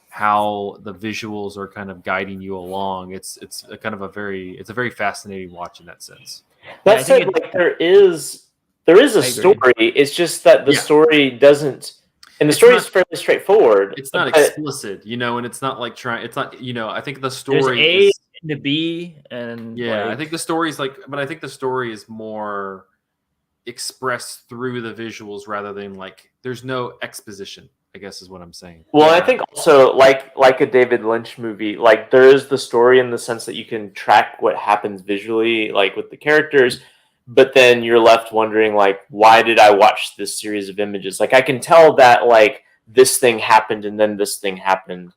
how the visuals are kind of guiding you along, it's a kind of a very fascinating watch in that sense. That said, like there is a story. It's just that the story doesn't, and the story is fairly straightforward. It's not explicit, you know, and it's not like it's not, you know, I think the story is A to B, and yeah, like, I think the story is like, but I think the story is more expressed through the visuals rather than like there's no exposition, I guess is what I'm saying. Well, I think also like a David Lynch movie, like there is the story in the sense that you can track what happens visually, like with the characters, but then you're left wondering like, why did I watch this series of images? Like I can tell that like this thing happened and then this thing happened,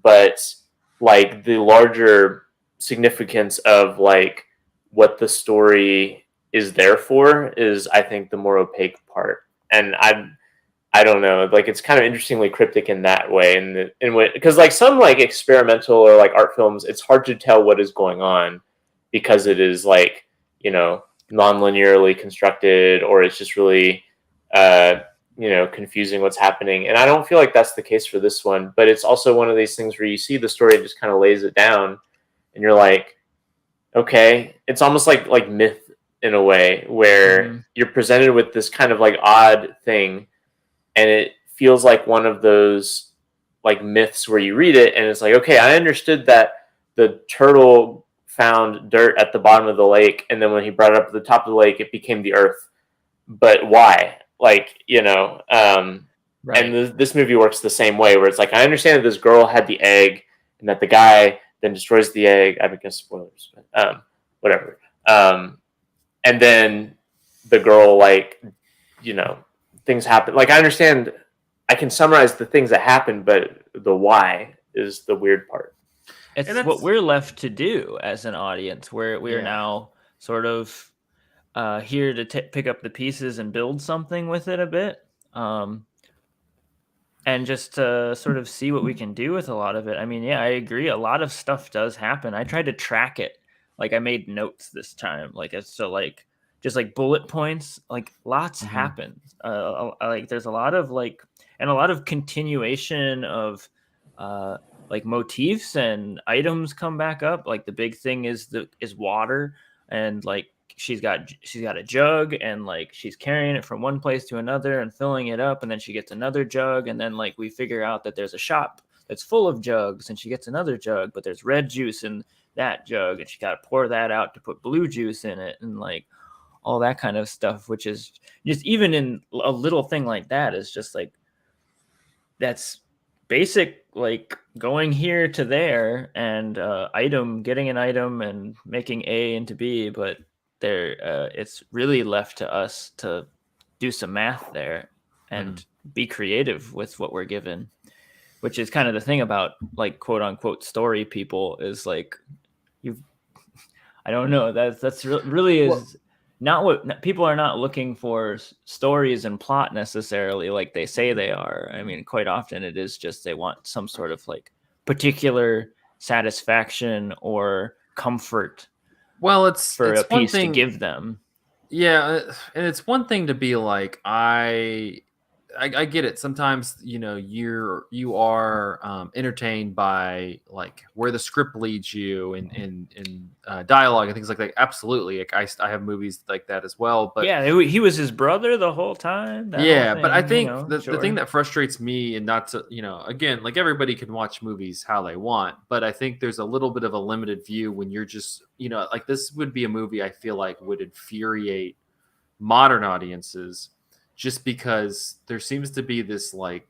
but like the larger significance of like what the story is there for is, I think, the more opaque part. And I don't know, like it's kind of interestingly cryptic in that way, and because like some like experimental or like art films, it's hard to tell what is going on because it is like, you know, non-linearly constructed, or it's just really you know, confusing what's happening. And I don't feel like that's the case for this one, but it's also one of these things where you see the story and just kind of lays it down and you're like, okay, it's almost like myth in a way where you're presented with this kind of like odd thing, and it feels like one of those like myths where you read it and it's like, okay, I understood that the turtle found dirt at the bottom of the lake, and then when he brought it up to the top of the lake, it became the earth. But why? Like, you know, right. And this movie works the same way, where it's like, I understand that this girl had the egg and that the guy then destroys the egg. I guess spoilers, but whatever. And then the girl, like, you know, things happen. Like, I understand, I can summarize the things that happen, but the why is the weird part. It's what we're left to do as an audience, where we are now sort of here to pick up the pieces and build something with it a bit, and just to sort of see what we can do with a lot of it. I mean, yeah, I agree. A lot of stuff does happen. I tried to track it. Like I made notes this time, like as to like just like bullet points. Like lots happen. Like there's a lot of like, and a lot of continuation of like motifs and items come back up. Like the big thing is water, and like she's got a jug, and like she's carrying it from one place to another and filling it up, and then she gets another jug, and then like we figure out that there's a shop that's full of jugs, and she gets another jug, but there's red juice in that jug, and she got to pour that out to put blue juice in it, and like all that kind of stuff, which is just, even in a little thing like that, is just like, that's basic, like going here to there and getting an item and making A into B, but there it's really left to us to do some math there and be creative with what we're given, which is kind of the thing about like quote unquote story people, is like I don't know, that's really is not what people are not looking for. Stories and plot necessarily like they say they are. I mean, quite often it is just they want some sort of like particular satisfaction or comfort. Well, it's a piece to give them. Yeah, and it's one thing to be like, I I get it. Sometimes you are entertained by like where the script leads you in dialogue and things like that. Absolutely, like I have movies like that as well. But yeah, he was his brother the whole time. That whole thing, but I think the sure. thing that frustrates me, and not to again, like everybody can watch movies how they want, but I think there's a little bit of a limited view when you're just like this would be a movie I feel like would infuriate modern audiences just because there seems to be this like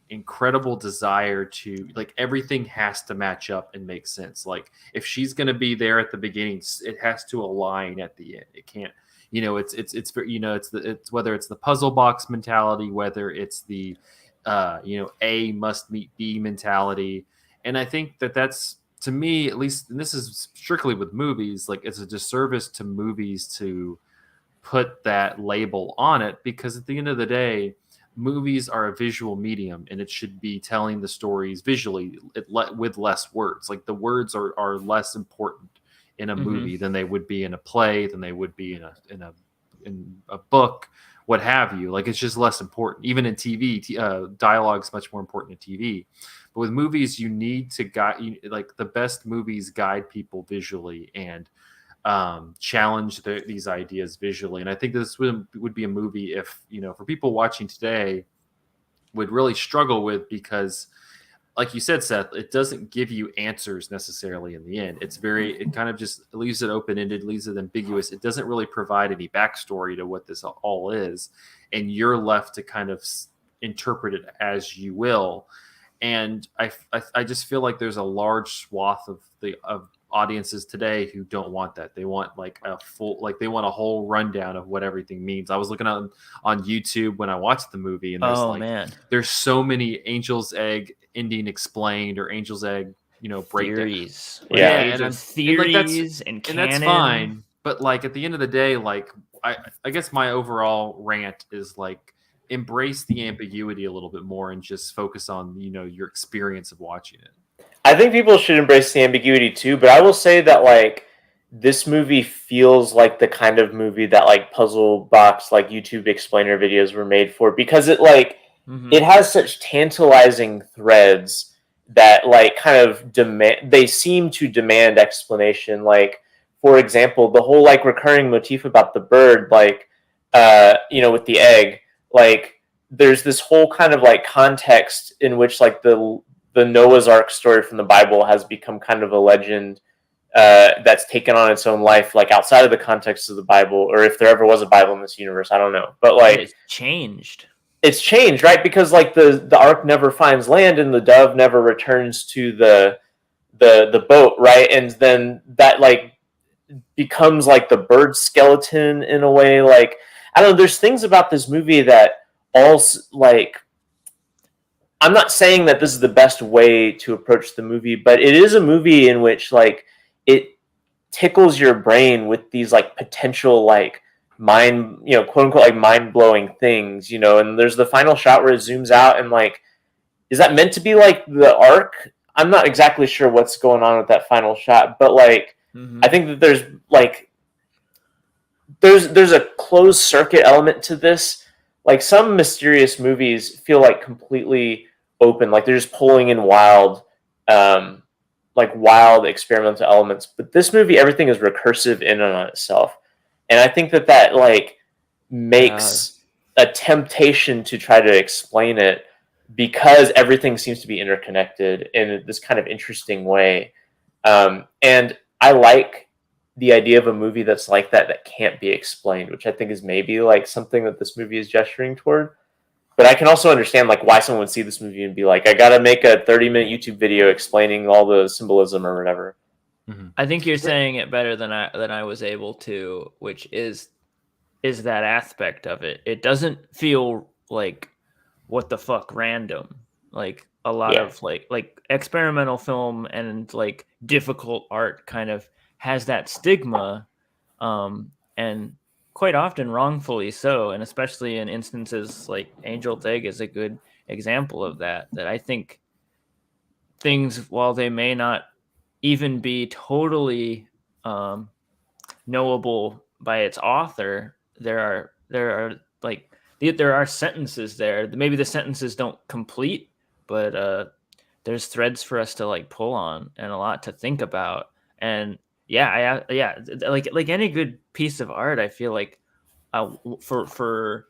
incredible desire to like everything has to match up and make sense. Like if she's going to be there at the beginning, it has to align at the end. It can't, it's whether it's the puzzle box mentality, whether it's the A must meet B mentality. And I think that's, to me at least, and this is strictly with movies, like it's a disservice to movies to put that label on it, because at the end of the day, movies are a visual medium and it should be telling the stories visually with less words. Like the words are less important in a movie than they would be in a play, than they would be in a book, what have you. Like it's just less important. Even in TV, dialogue is much more important in TV. But with movies, you need to guide, like the best movies guide people visually and challenge these ideas visually. And I think this would be a movie if, for people watching today would really struggle with, because like you said, Seth, it doesn't give you answers necessarily in the end. It kind of just leaves it open-ended, leaves it ambiguous. It doesn't really provide any backstory to what this all is. And you're left to kind of interpret it as you will. And I just feel like there's a large swath of audiences today who don't want that. They want like they want a whole rundown of what everything means. I was looking on YouTube when I watched the movie, and there's so many Angel's Egg ending explained, or Angel's Egg, theories. And theories and canon. And that's fine. But like at the end of the day, like I guess my overall rant is like, embrace the ambiguity a little bit more and just focus on your experience of watching it. I think people should embrace the ambiguity too, but I will say that like this movie feels like the kind of movie that like puzzle box, like YouTube explainer videos were made for, because it like it has such tantalizing threads that like kind of they seem to demand explanation. Like for example, the whole like recurring motif about the bird, like with the egg, like there's this whole kind of like context in which like the Noah's Ark story from the Bible has become kind of a legend that's taken on its own life, like outside of the context of the Bible, or if there ever was a Bible in this universe, I don't know. But like, it's changed. It's changed, right? Because like the ark never finds land, and the dove never returns to the boat, right? And then that like becomes like the bird skeleton in a way. Like I don't know. There's things about this movie that all like. I'm not saying that this is the best way to approach the movie, but it is a movie in which like it tickles your brain with these like potential like mind, quote unquote like mind-blowing things, and there's the final shot where it zooms out, and like, is that meant to be like the arc? I'm not exactly sure what's going on with that final shot, but like I think that there's like there's a closed circuit element to this. Like some mysterious movies feel like completely open, like they're just pulling in wild experimental elements, but this movie, everything is recursive in and on itself, and I think that like makes a temptation to try to explain it, because everything seems to be interconnected in this kind of interesting way, and I like the idea of a movie that's like that can't be explained, which I think is maybe like something that this movie is gesturing toward. But I can also understand like why someone would see this movie and be like, I gotta make a 30-minute YouTube video explaining all the symbolism or whatever. I think you're saying it better than I was able to, which is that aspect of it. It doesn't feel like what the fuck random. Like a lot of like experimental film and like difficult art kind of has that stigma, and quite often wrongfully so, and especially in instances like Angel's Egg is a good example of that I think things, while they may not even be totally knowable by its author, there are like there are sentences there. Maybe the sentences don't complete, but there's threads for us to like pull on and a lot to think about. And like any good piece of art, I feel like for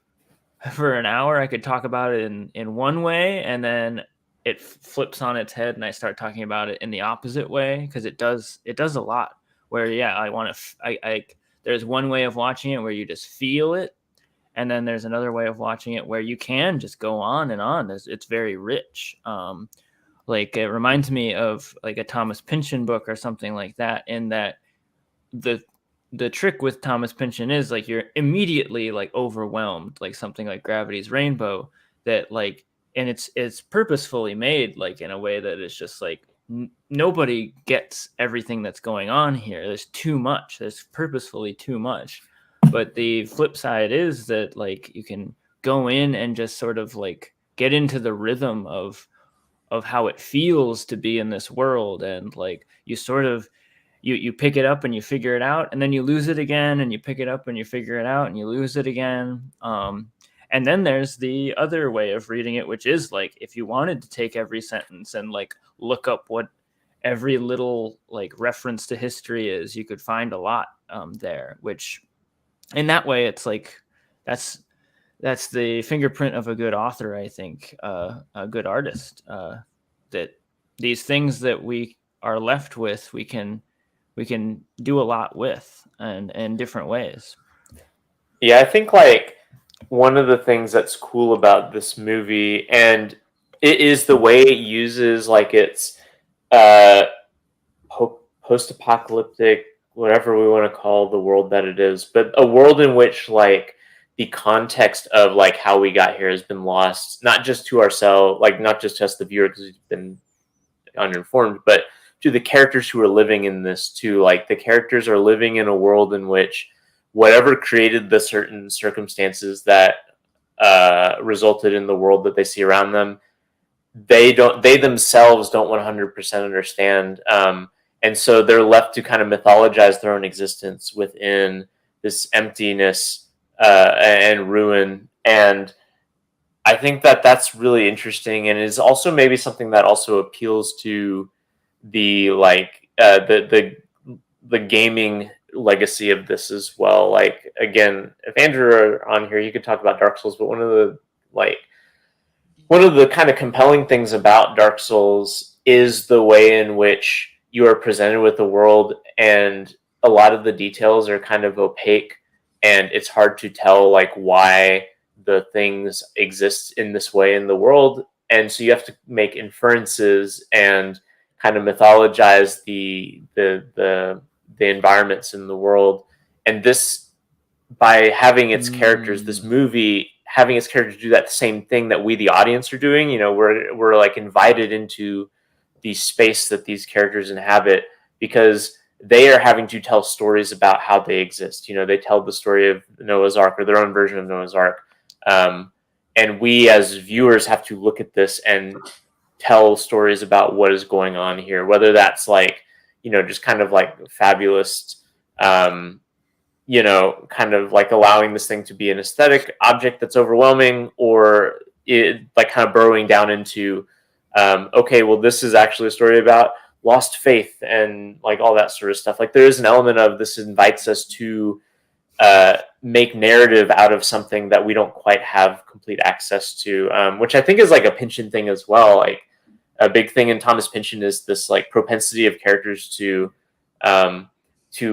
an hour I could talk about it in one way, and then it flips on its head and I start talking about it in the opposite way, because it does a lot. Where I want to I there's one way of watching it where you just feel it, and then there's another way of watching it where you can just go on and on. It's very rich. Like it reminds me of like a Thomas Pynchon book or something like that, in that the trick with Thomas Pynchon is like you're immediately like overwhelmed, like something like Gravity's Rainbow, that like, and it's purposefully made like in a way that it's just like nobody gets everything that's going on here. There's too much. There's purposefully too much. But the flip side is that like you can go in and just sort of like get into the rhythm of how it feels to be in this world, and like you sort of you pick it up and you figure it out, and then you lose it again, and you pick it up and you figure it out and you lose it again. And then there's the other way of reading it, which is like if you wanted to take every sentence and like look up what every little like reference to history is, you could find a lot there, which in that way it's like that's the fingerprint of a good author, I think, a good artist, that these things that we are left with, we can do a lot with, and in different ways. Yeah, I think like one of the things that's cool about this movie, and it is the way it uses like its post-apocalyptic, whatever we want to call the world that it is, but a world in which like the context of like how we got here has been lost, not just to ourselves, like not just us the viewer because we've been uninformed, but to the characters who are living in this too. Like the characters are living in a world in which whatever created the certain circumstances that resulted in the world that they see around them, they themselves don't 100% understand, and so they're left to kind of mythologize their own existence within this emptiness and ruin. And I think that that's really interesting, and is also maybe something that also appeals to the like the gaming legacy of this as well. Like again, if Andrew are on here, he could talk about Dark Souls, but one of the kind of compelling things about Dark Souls is the way in which you are presented with the world, and a lot of the details are kind of opaque, and it's hard to tell like why the things exist in this way in the world. And so you have to make inferences and kind of mythologize the environments in the world. And this, by having its characters, this movie having its characters do that same thing that we the audience are doing, you know, we're like invited into the space that these characters inhabit, because they are having to tell stories about how they exist. You know, they tell the story of Noah's Ark, or their own version of Noah's Ark. And we as viewers have to look at this and tell stories about what is going on here, whether that's like, you know, just kind of like fabulous, you know, kind of like allowing this thing to be an aesthetic object that's overwhelming, or it like kind of burrowing down into, okay, well, this is actually a story about lost faith and like all that sort of stuff. Like there is an element of this invites us to make narrative out of something that we don't quite have complete access to, which I think is like a Pynchon thing as well. Like a big thing in Thomas Pynchon is this like propensity of characters to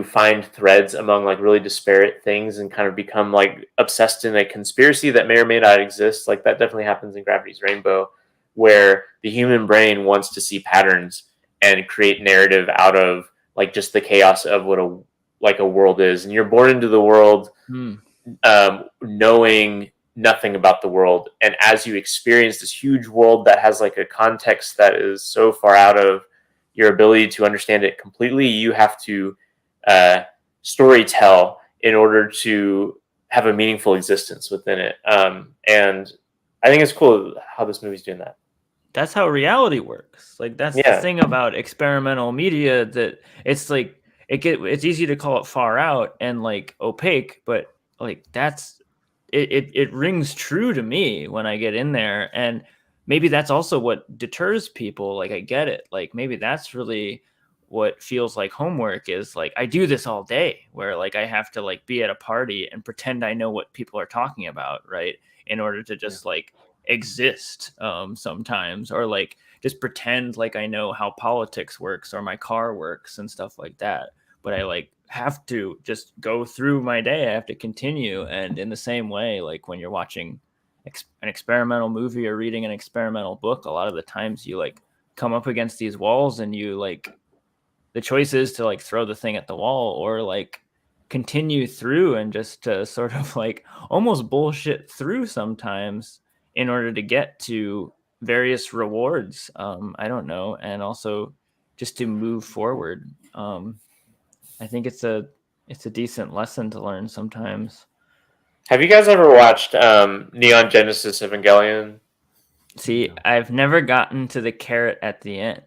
find threads among like really disparate things and kind of become like obsessed in a conspiracy that may or may not exist. Like that definitely happens in Gravity's Rainbow, where the human brain wants to see patterns and create narrative out of like just the chaos of what a world is. And you're born into the world knowing nothing about the world, and as you experience this huge world that has like a context that is so far out of your ability to understand it completely, you have to story tell in order to have a meaningful existence within it. And I think it's cool how this movie's doing that. That's how reality works. Like that's the thing about experimental media, that it's like it's easy to call it far out and like opaque, but like that's it rings true to me when I get in there. And maybe that's also what deters people. Like, I get it. Like, maybe that's really what feels like homework, is like, I do this all day, where like I have to like be at a party and pretend I know what people are talking about, right, in order to just like exist sometimes, or like just pretend like I know how politics works or my car works and stuff like that. But I like have to just go through my day. I have to continue. And in the same way, like when you're watching an experimental movie or reading an experimental book, a lot of the times you like come up against these walls, and you like, the choice is to like throw the thing at the wall, or like continue through and just to sort of like almost bullshit through sometimes in order to get to various rewards. I don't know. And also just to move forward. I think it's a decent lesson to learn sometimes. Have you guys ever watched Neon Genesis Evangelion? See, no. I've never gotten to the carrot at the end.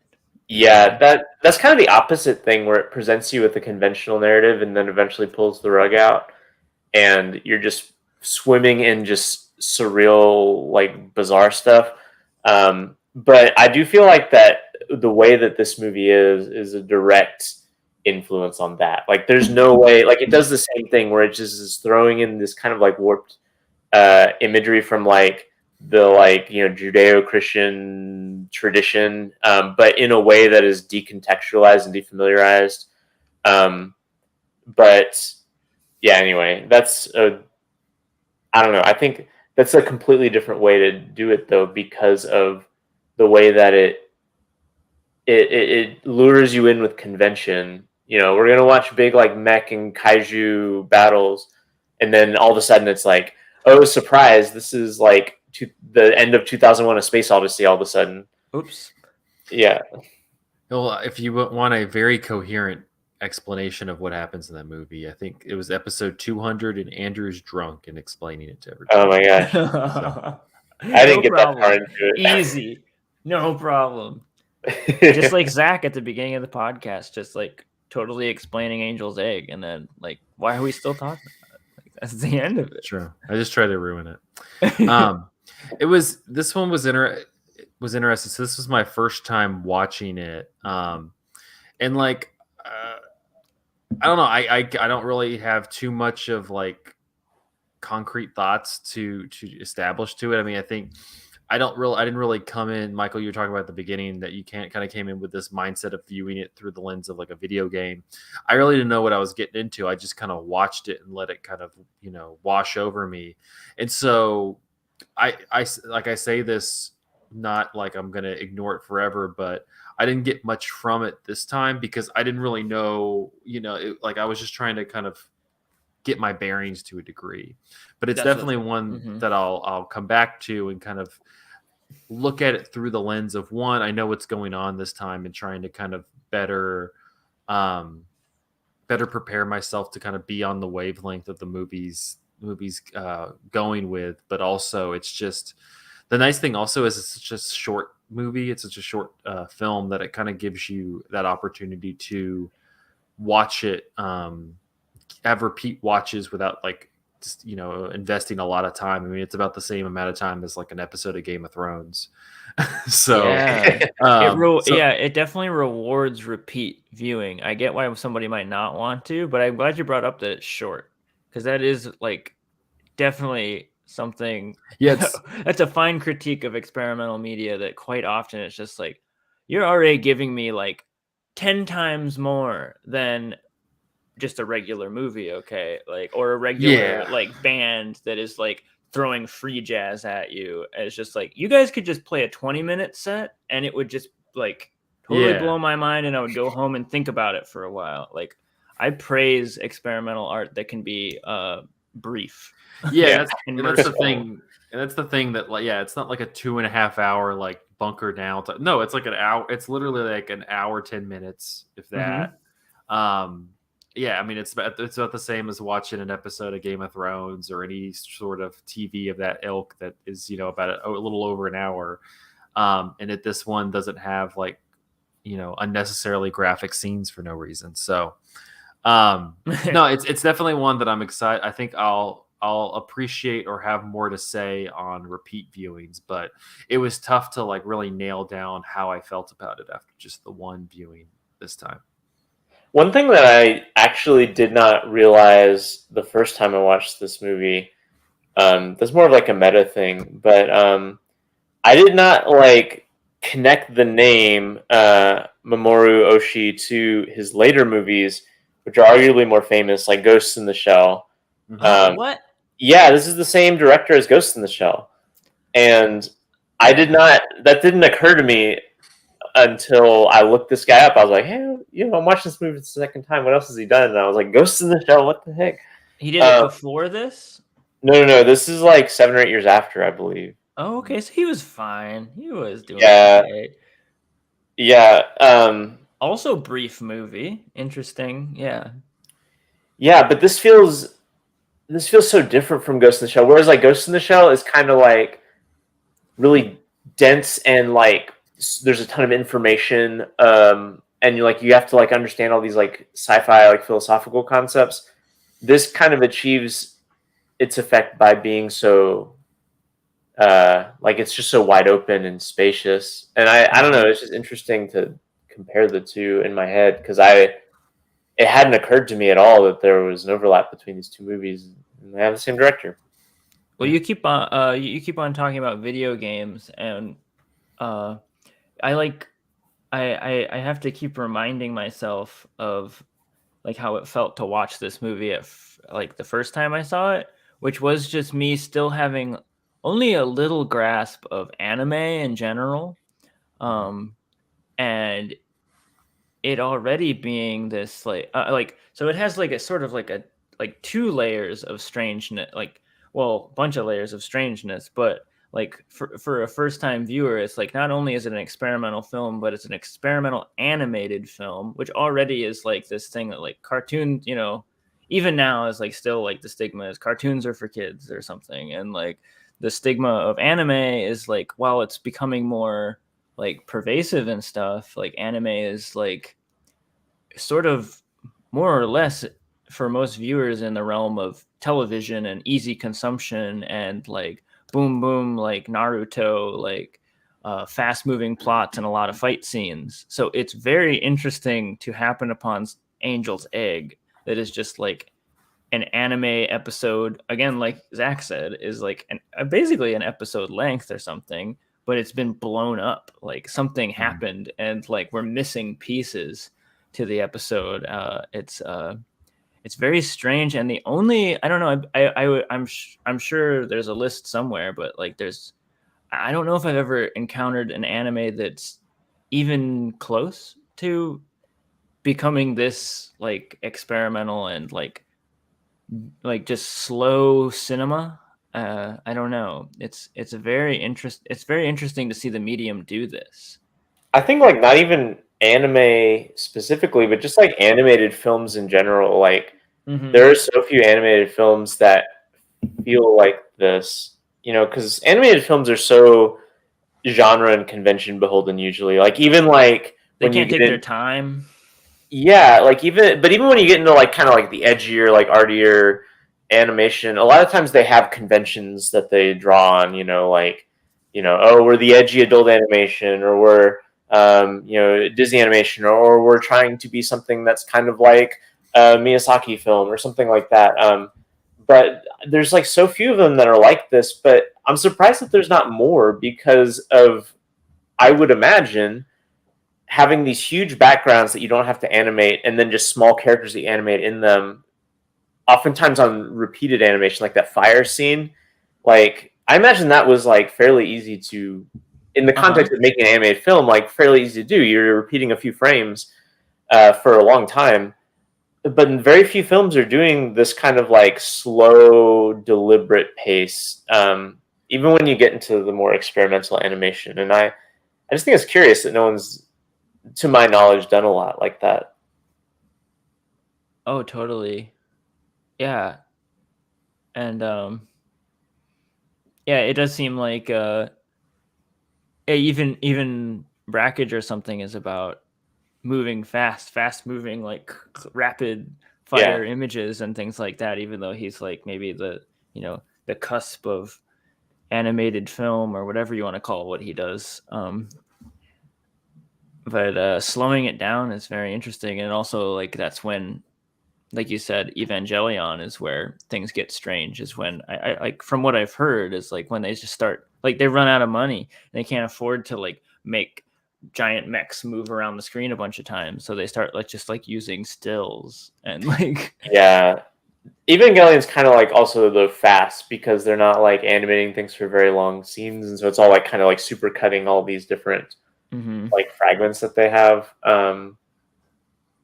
Yeah, that's kind of the opposite thing, where it presents you with a conventional narrative and then eventually pulls the rug out, and you're just swimming in just surreal, like bizarre stuff. But I do feel like that the way that this movie is a direct influence on that. Like, there's no way, like, it does the same thing where it just is throwing in this kind of like warped imagery from like the, like, you know, Judeo-Christian tradition, but in a way that is decontextualized and defamiliarized. But yeah, anyway, I don't know. I think that's a completely different way to do it, though, because of the way that it lures you in with convention. You know, we're gonna watch big like mech and kaiju battles, and then all of a sudden it's like, oh, surprise! This is like the end of 2001: A Space Odyssey. All of a sudden, oops. Yeah. Well, if you want a very coherent explanation of what happens in that movie, I think it was episode 200, and Andrew's drunk and explaining it to everybody. Oh my gosh! So, I didn't get that far into it. Easy, no problem. Just like Zach at the beginning of the podcast, just like totally explaining Angel's Egg, and then like, why are we still talking about it? Like, that's the end of it. True. I just tried to ruin it. This one was interesting. So this was my first time watching it, and like, I don't know. I don't really have too much of like concrete thoughts to establish to it. I mean, I think I didn't really come in, Michael, you were talking about at the beginning that you kind of came in with this mindset of viewing it through the lens of like a video game. I really didn't know what I was getting into. I just kind of watched it and let it kind of, you know, wash over me. And so I like, I say this not like I'm going to ignore it forever, but I didn't get much from it this time because I didn't really know, you know, like I was just trying to kind of get my bearings to a degree. But it's definitely one that I'll come back to and kind of look at it through the lens of, one, I know what's going on this time, and trying to kind of better prepare myself to kind of be on the wavelength of the movies going with. But also, it's just, the nice thing also is it's just a short movie. It's such a short film that it kind of gives you that opportunity to watch it, have repeat watches without like, just, you know, investing a lot of time. I mean, it's about the same amount of time as like an episode of Game of Thrones. So yeah, it definitely rewards repeat viewing. I get why somebody might not want to, but I'm glad you brought up that it's short, because that is like definitely something. Yeah, that's a fine critique of experimental media, that quite often it's just like, you're already giving me like 10 times more than just a regular movie, okay, like, or a regular like band that is like throwing free jazz at you. It's just like, you guys could just play a 20-minute set and it would just like totally blow my mind, and I would go home and think about it for a while. Like, I praise experimental art that can be brief. That's the thing. And that's the thing that, like, it's not like a 2.5 hour like bunker down. No, it's like an hour. It's literally like an hour, 10 minutes, if that. Yeah, I mean, it's about the same as watching an episode of Game of Thrones or any sort of TV of that ilk that is, you know, about a little over an hour. And this one doesn't have like, you know, unnecessarily graphic scenes for no reason. So, no, it's definitely one that I'm excited. I think I'll I'll appreciate or have more to say on repeat viewings, but it was tough to like really nail down how I felt about it after just the one viewing this time. One thing that I actually did not realize the first time I watched this movie, that's more of like a meta thing, but I did not like connect the name Mamoru Oshii to his later movies, which are arguably more famous, like Ghost in the Shell. What? Yeah, this is the same director as Ghost in the Shell, and I did not. That didn't occur to me until I looked this guy up. I was like, hey, I'm watching this movie the second time. What else has he done? And I was like, Ghost in the Shell. What the heck? He did it before this? No. This is like 7 or 8 years after, I believe. Oh, okay. So he was fine. He was doing okay. Yeah. Also, brief movie. Interesting. Yeah. Yeah, but this feels so different from Ghost in the Shell. Whereas like Ghost in the Shell is kind of like really dense and like there's a ton of information, and you have to like understand all these like sci-fi like philosophical concepts. This kind of achieves its effect by being so like it's just so wide open and spacious. And I don't know, it's just interesting to compare the two in my head because it hadn't occurred to me at all that there was an overlap between these two movies and they have the same director. Well, you keep on talking about video games, and I have to keep reminding myself of like how it felt to watch this movie like the first time I saw it, which was just me still having only a little grasp of anime in general, and it already being this like so it has like a sort of like a like 2 layers of strangeness, like well, bunch of layers of strangeness, but like for a first time viewer, it's like not only is it an experimental film, but it's an experimental animated film, which already is like this thing that like cartoons, even now is like still like the stigma is cartoons are for kids or something, and like the stigma of anime is like while it's becoming more like pervasive and stuff, like anime is like sort of more or less for most viewers in the realm of television and easy consumption and like boom boom like Naruto, like fast moving plots and a lot of fight scenes. So it's very interesting to happen upon Angel's Egg that is just like an anime episode, again, like Zach said, is like basically an episode length or something, but it's been blown up. Like something happened and like we're missing pieces to the episode. It's very strange, and the only I don't know. I'm sure there's a list somewhere, but like I don't know if I've ever encountered an anime that's even close to becoming this like experimental and like just slow cinema. I don't know. It's very interesting to see the medium do this. I think like not even anime specifically, but just like animated films in general. Like there are so few animated films that feel like this, because animated films are so genre and convention beholden usually. Like even like they can't take their time. Yeah, like even when you get into like kind of like the edgier, like artier animation, a lot of times they have conventions that they draw on, like, oh, we're the edgy adult animation, or we're Disney animation, or we're trying to be something that's kind of like a Miyazaki film or something like that. But there's like so few of them that are like this, but I'm surprised that there's not more because of, I would imagine, having these huge backgrounds that you don't have to animate and then just small characters that you animate in them, oftentimes on repeated animation, like that fire scene. Like, I imagine that was like fairly easy to, in the context of making an animated film, like fairly easy to do. You're repeating a few frames for a long time. But very few films are doing this kind of like slow, deliberate pace, even when you get into the more experimental animation. And I just think it's curious that no one's, to my knowledge, done a lot like that. Oh, totally. Yeah. And yeah, it does seem like even Brackage or something is about moving fast moving, like rapid fire images and things like that, even though he's like maybe the the cusp of animated film or whatever you want to call what he does. But slowing it down is very interesting, and also like that's when, like you said, Evangelion is where things get strange. Is when I like, from what I've heard, is like when they just start, like, they run out of money and they can't afford to like make giant mechs move around the screen a bunch of times, so they start like just like using stills and like Evangelion's kind of like also the fast, because they're not like animating things for very long scenes, and so it's all like kind of like super cutting all these different like fragments that they have. But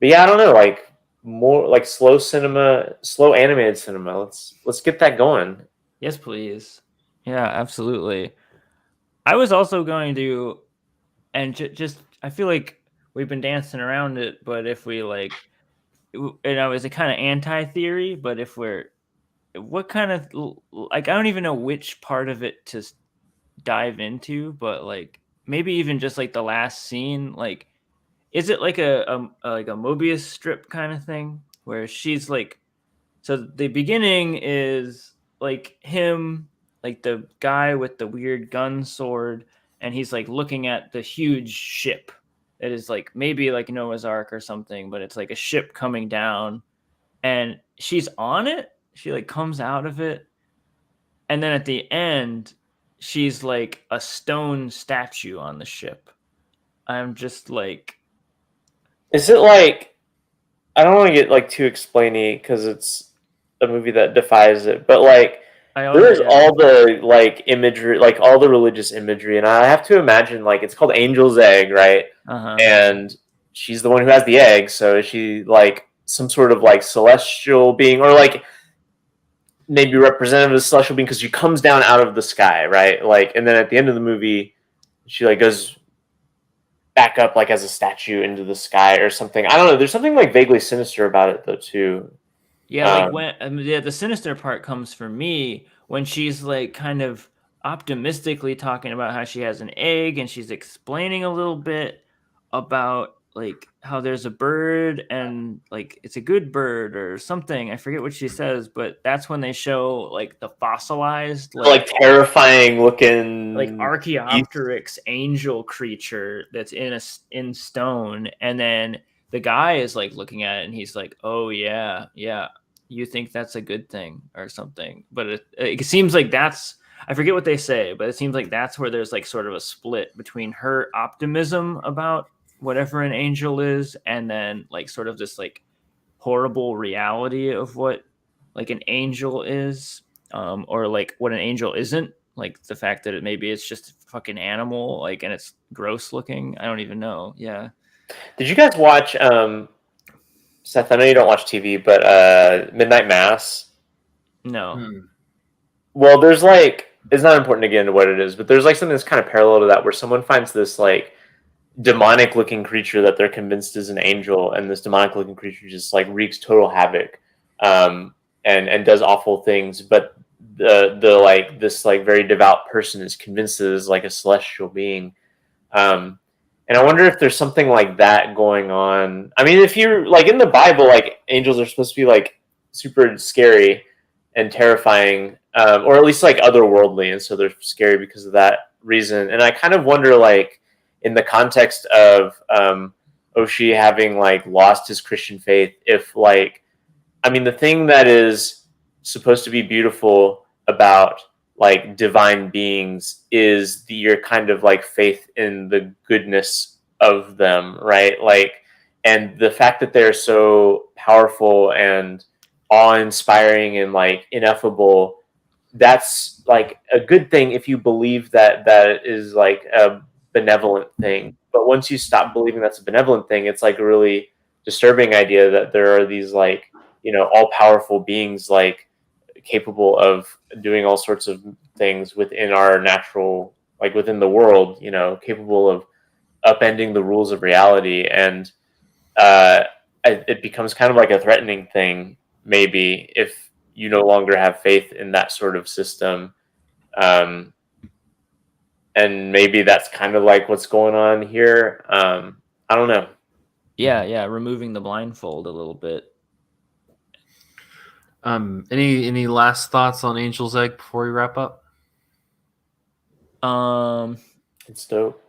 yeah, I don't know, like more like slow animated cinema. Let's get that going. Yes, please. Yeah, absolutely. I was also going to, and just I feel like we've been dancing around it, but if we like, it's a kind of anti-theory, but if we're, what kind of, like, I don't even know which part of it to dive into, but like maybe even just like the last scene, like, is it like like a Mobius strip kind of thing where she's like, so the beginning is like him, like the guy with the weird gun sword, and he's like looking at the huge ship that is like maybe like Noah's Ark or something, but it's like a ship coming down, and she's on it. She like comes out of it, and then at the end, she's like a stone statue on the ship. I'm just like, Is it like, I don't want to get like too explainy because it's a movie that defies it, but like there's all the like imagery, like all the religious imagery, and I have to imagine like it's called Angel's Egg, right? And she's the one who has the egg, so is she like some sort of like celestial being, or like maybe representative of the celestial being, because she comes down out of the sky, right? Like, and then at the end of the movie, she like goes back up like as a statue into the sky or something. I don't know. There's something like vaguely sinister about it though too. Yeah, like when the sinister part comes for me when she's like kind of optimistically talking about how she has an egg, and she's explaining a little bit about like how there's a bird and like it's a good bird or something. I forget what she says, but that's when they show like the fossilized like terrifying looking like Archaeopteryx angel creature that's in stone, and then the guy is like looking at it and he's like, "Oh yeah, you think that's a good thing or something." But it seems like that's, I forget what they say, but it seems like that's where there's like sort of a split between her optimism about whatever an angel is, and then like sort of this like horrible reality of what like an angel is, or like what an angel isn't, like the fact that maybe it's just a fucking animal, like, and it's gross looking. I don't even know. Yeah. Did you guys watch Seth, I know you don't watch TV, but Midnight Mass? No. Well, there's like, it's not important to get into what it is, but there's like something that's kind of parallel to that, where someone finds this like demonic looking creature that they're convinced is an angel, and this demonic looking creature just like wreaks total havoc, and does awful things, but the like this like very devout person is convinced it is like a celestial being. And I wonder if there's something like that going on. I mean, if you're like in the Bible, like angels are supposed to be like super scary and terrifying, or at least like otherworldly, and so they're scary because of that reason. And I kind of wonder, like, in the context of Oshii having like lost his Christian faith, if like, I mean, the thing that is supposed to be beautiful about like divine beings is your kind of like faith in the goodness of them, right? Like, and the fact that they're so powerful and awe-inspiring and like ineffable, that's like a good thing if you believe that that is like a benevolent thing. But once you stop believing that's a benevolent thing, it's like a really disturbing idea that there are these like, all-powerful beings like capable of doing all sorts of things within our natural, like within the world, capable of upending the rules of reality. And it becomes kind of like a threatening thing, maybe, if you no longer have faith in that sort of system. And maybe that's kind of like what's going on here. I don't know. Yeah, removing the blindfold a little bit. Any last thoughts on Angel's Egg before we wrap up? It's dope.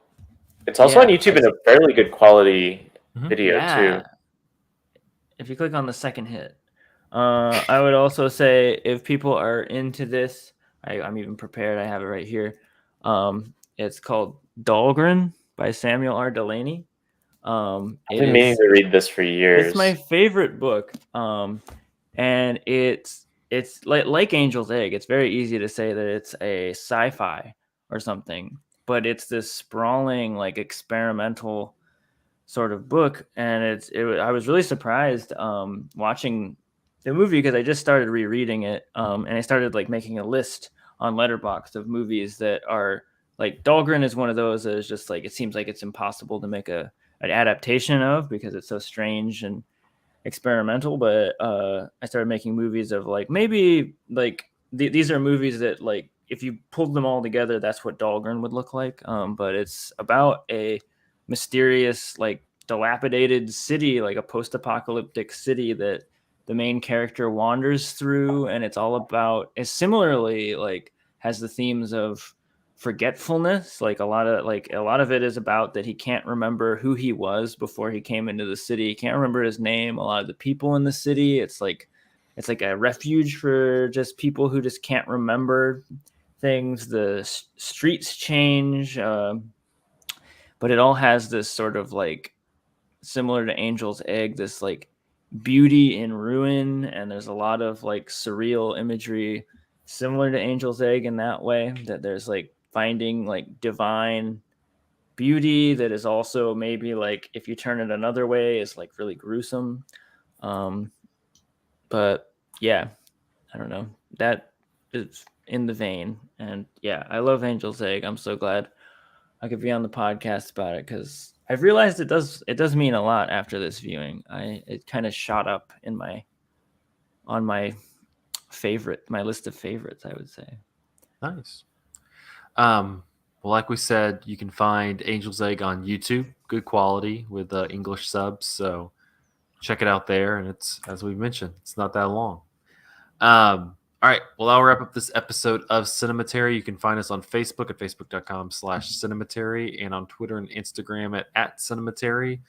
It's also on YouTube in a fairly good quality video too. If you click on the second hit, I would also say if people are into this, I'm even prepared. I have it right here. It's called Dahlgren by Samuel R. Delaney. I've been meaning to read this for years. It's my favorite book. And it's like Angel's Egg. It's very easy to say that it's a sci-fi or something, but it's this sprawling, like experimental sort of book. And I was really surprised watching the movie because I just started rereading it, and I started like making a list on Letterboxd of movies that are like Dahlgren is one of those that is just like it seems like it's impossible to make an adaptation of because it's so strange and experimental. But I started making movies of like maybe like these are movies that like if you pulled them all together, that's what Dahlgren would look like. But it's about a mysterious, like dilapidated city, like a post-apocalyptic city that the main character wanders through, and it's all about. It's similarly like has the themes of forgetfulness. Like a lot of it is about that he can't remember who he was before he came into the city. He can't remember his name. A lot of the people in the city, it's like a refuge for just people who just can't remember things. The streets change, but it all has this sort of like similar to Angel's Egg, this like beauty in ruin, and there's a lot of like surreal imagery similar to Angel's Egg in that way, that there's like finding like divine beauty that is also maybe like if you turn it another way is like really gruesome. But yeah, I don't know, that is in the vein. And yeah, I love Angel's Egg. I'm so glad I could be on the podcast about it because I've realized it does mean a lot after this viewing. It kind of shot up in my list of favorites, I would say. Nice. Well, like we said, you can find Angel's Egg on YouTube, good quality with English subs. So check it out there. And it's, as we mentioned, it's not that long. All right. Well, I'll wrap up this episode of Cinematary. You can find us on Facebook at facebook.com/Cinematary and on Twitter and Instagram at Cinematary.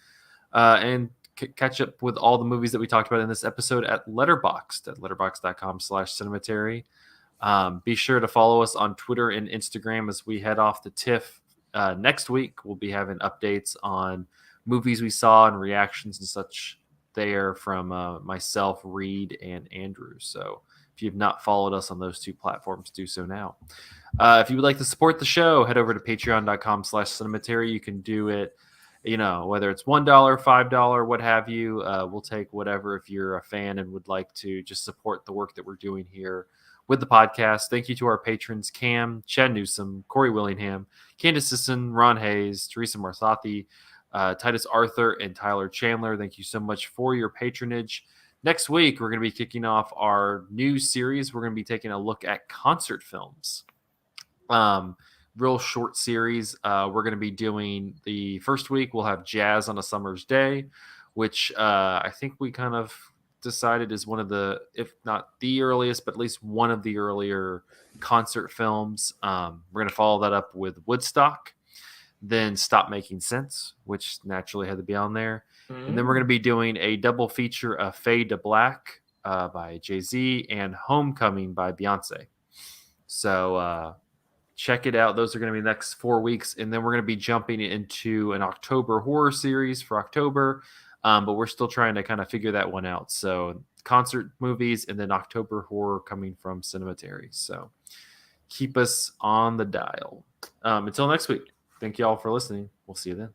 And catch up with all the movies that we talked about in this episode at Letterboxd at letterboxd.com/Cinematary. Be sure to follow us on Twitter and Instagram as we head off to TIFF next week. We'll be having updates on movies we saw and reactions and such there from myself, Reed, and Andrew. So if you've not followed us on those two platforms, do so now. If you would like to support the show, head over to patreon.com/Cinematary. You can do it, whether it's $1, $5, what have you. We'll take whatever if you're a fan and would like to just support the work that we're doing here with the podcast. Thank you to our patrons, Cam, Chad Newsom, Corey Willingham, Candace Sisson, Ron Hayes, Teresa Marthathi, Titus Arthur, and Tyler Chandler. Thank you so much for your patronage. Next week, we're going to be kicking off our new series. We're going to be taking a look at concert films. Real short series. We're going to be doing the first week. We'll have Jazz on a Summer's Day, which I think we kind of decided is one of the, if not the earliest, but at least one of the earlier concert films. We're going to follow that up with Woodstock, then Stop Making Sense, which naturally had to be on there. And then we're going to be doing a double feature of Fade to Black by Jay-Z and Homecoming by Beyonce. So check it out. Those are going to be the next 4 weeks. And then we're going to be jumping into an October horror series for October. But we're still trying to kind of figure that one out. So concert movies and then October horror coming from Cinematary. So keep us on the dial. Until next week. Thank you all for listening. We'll see you then.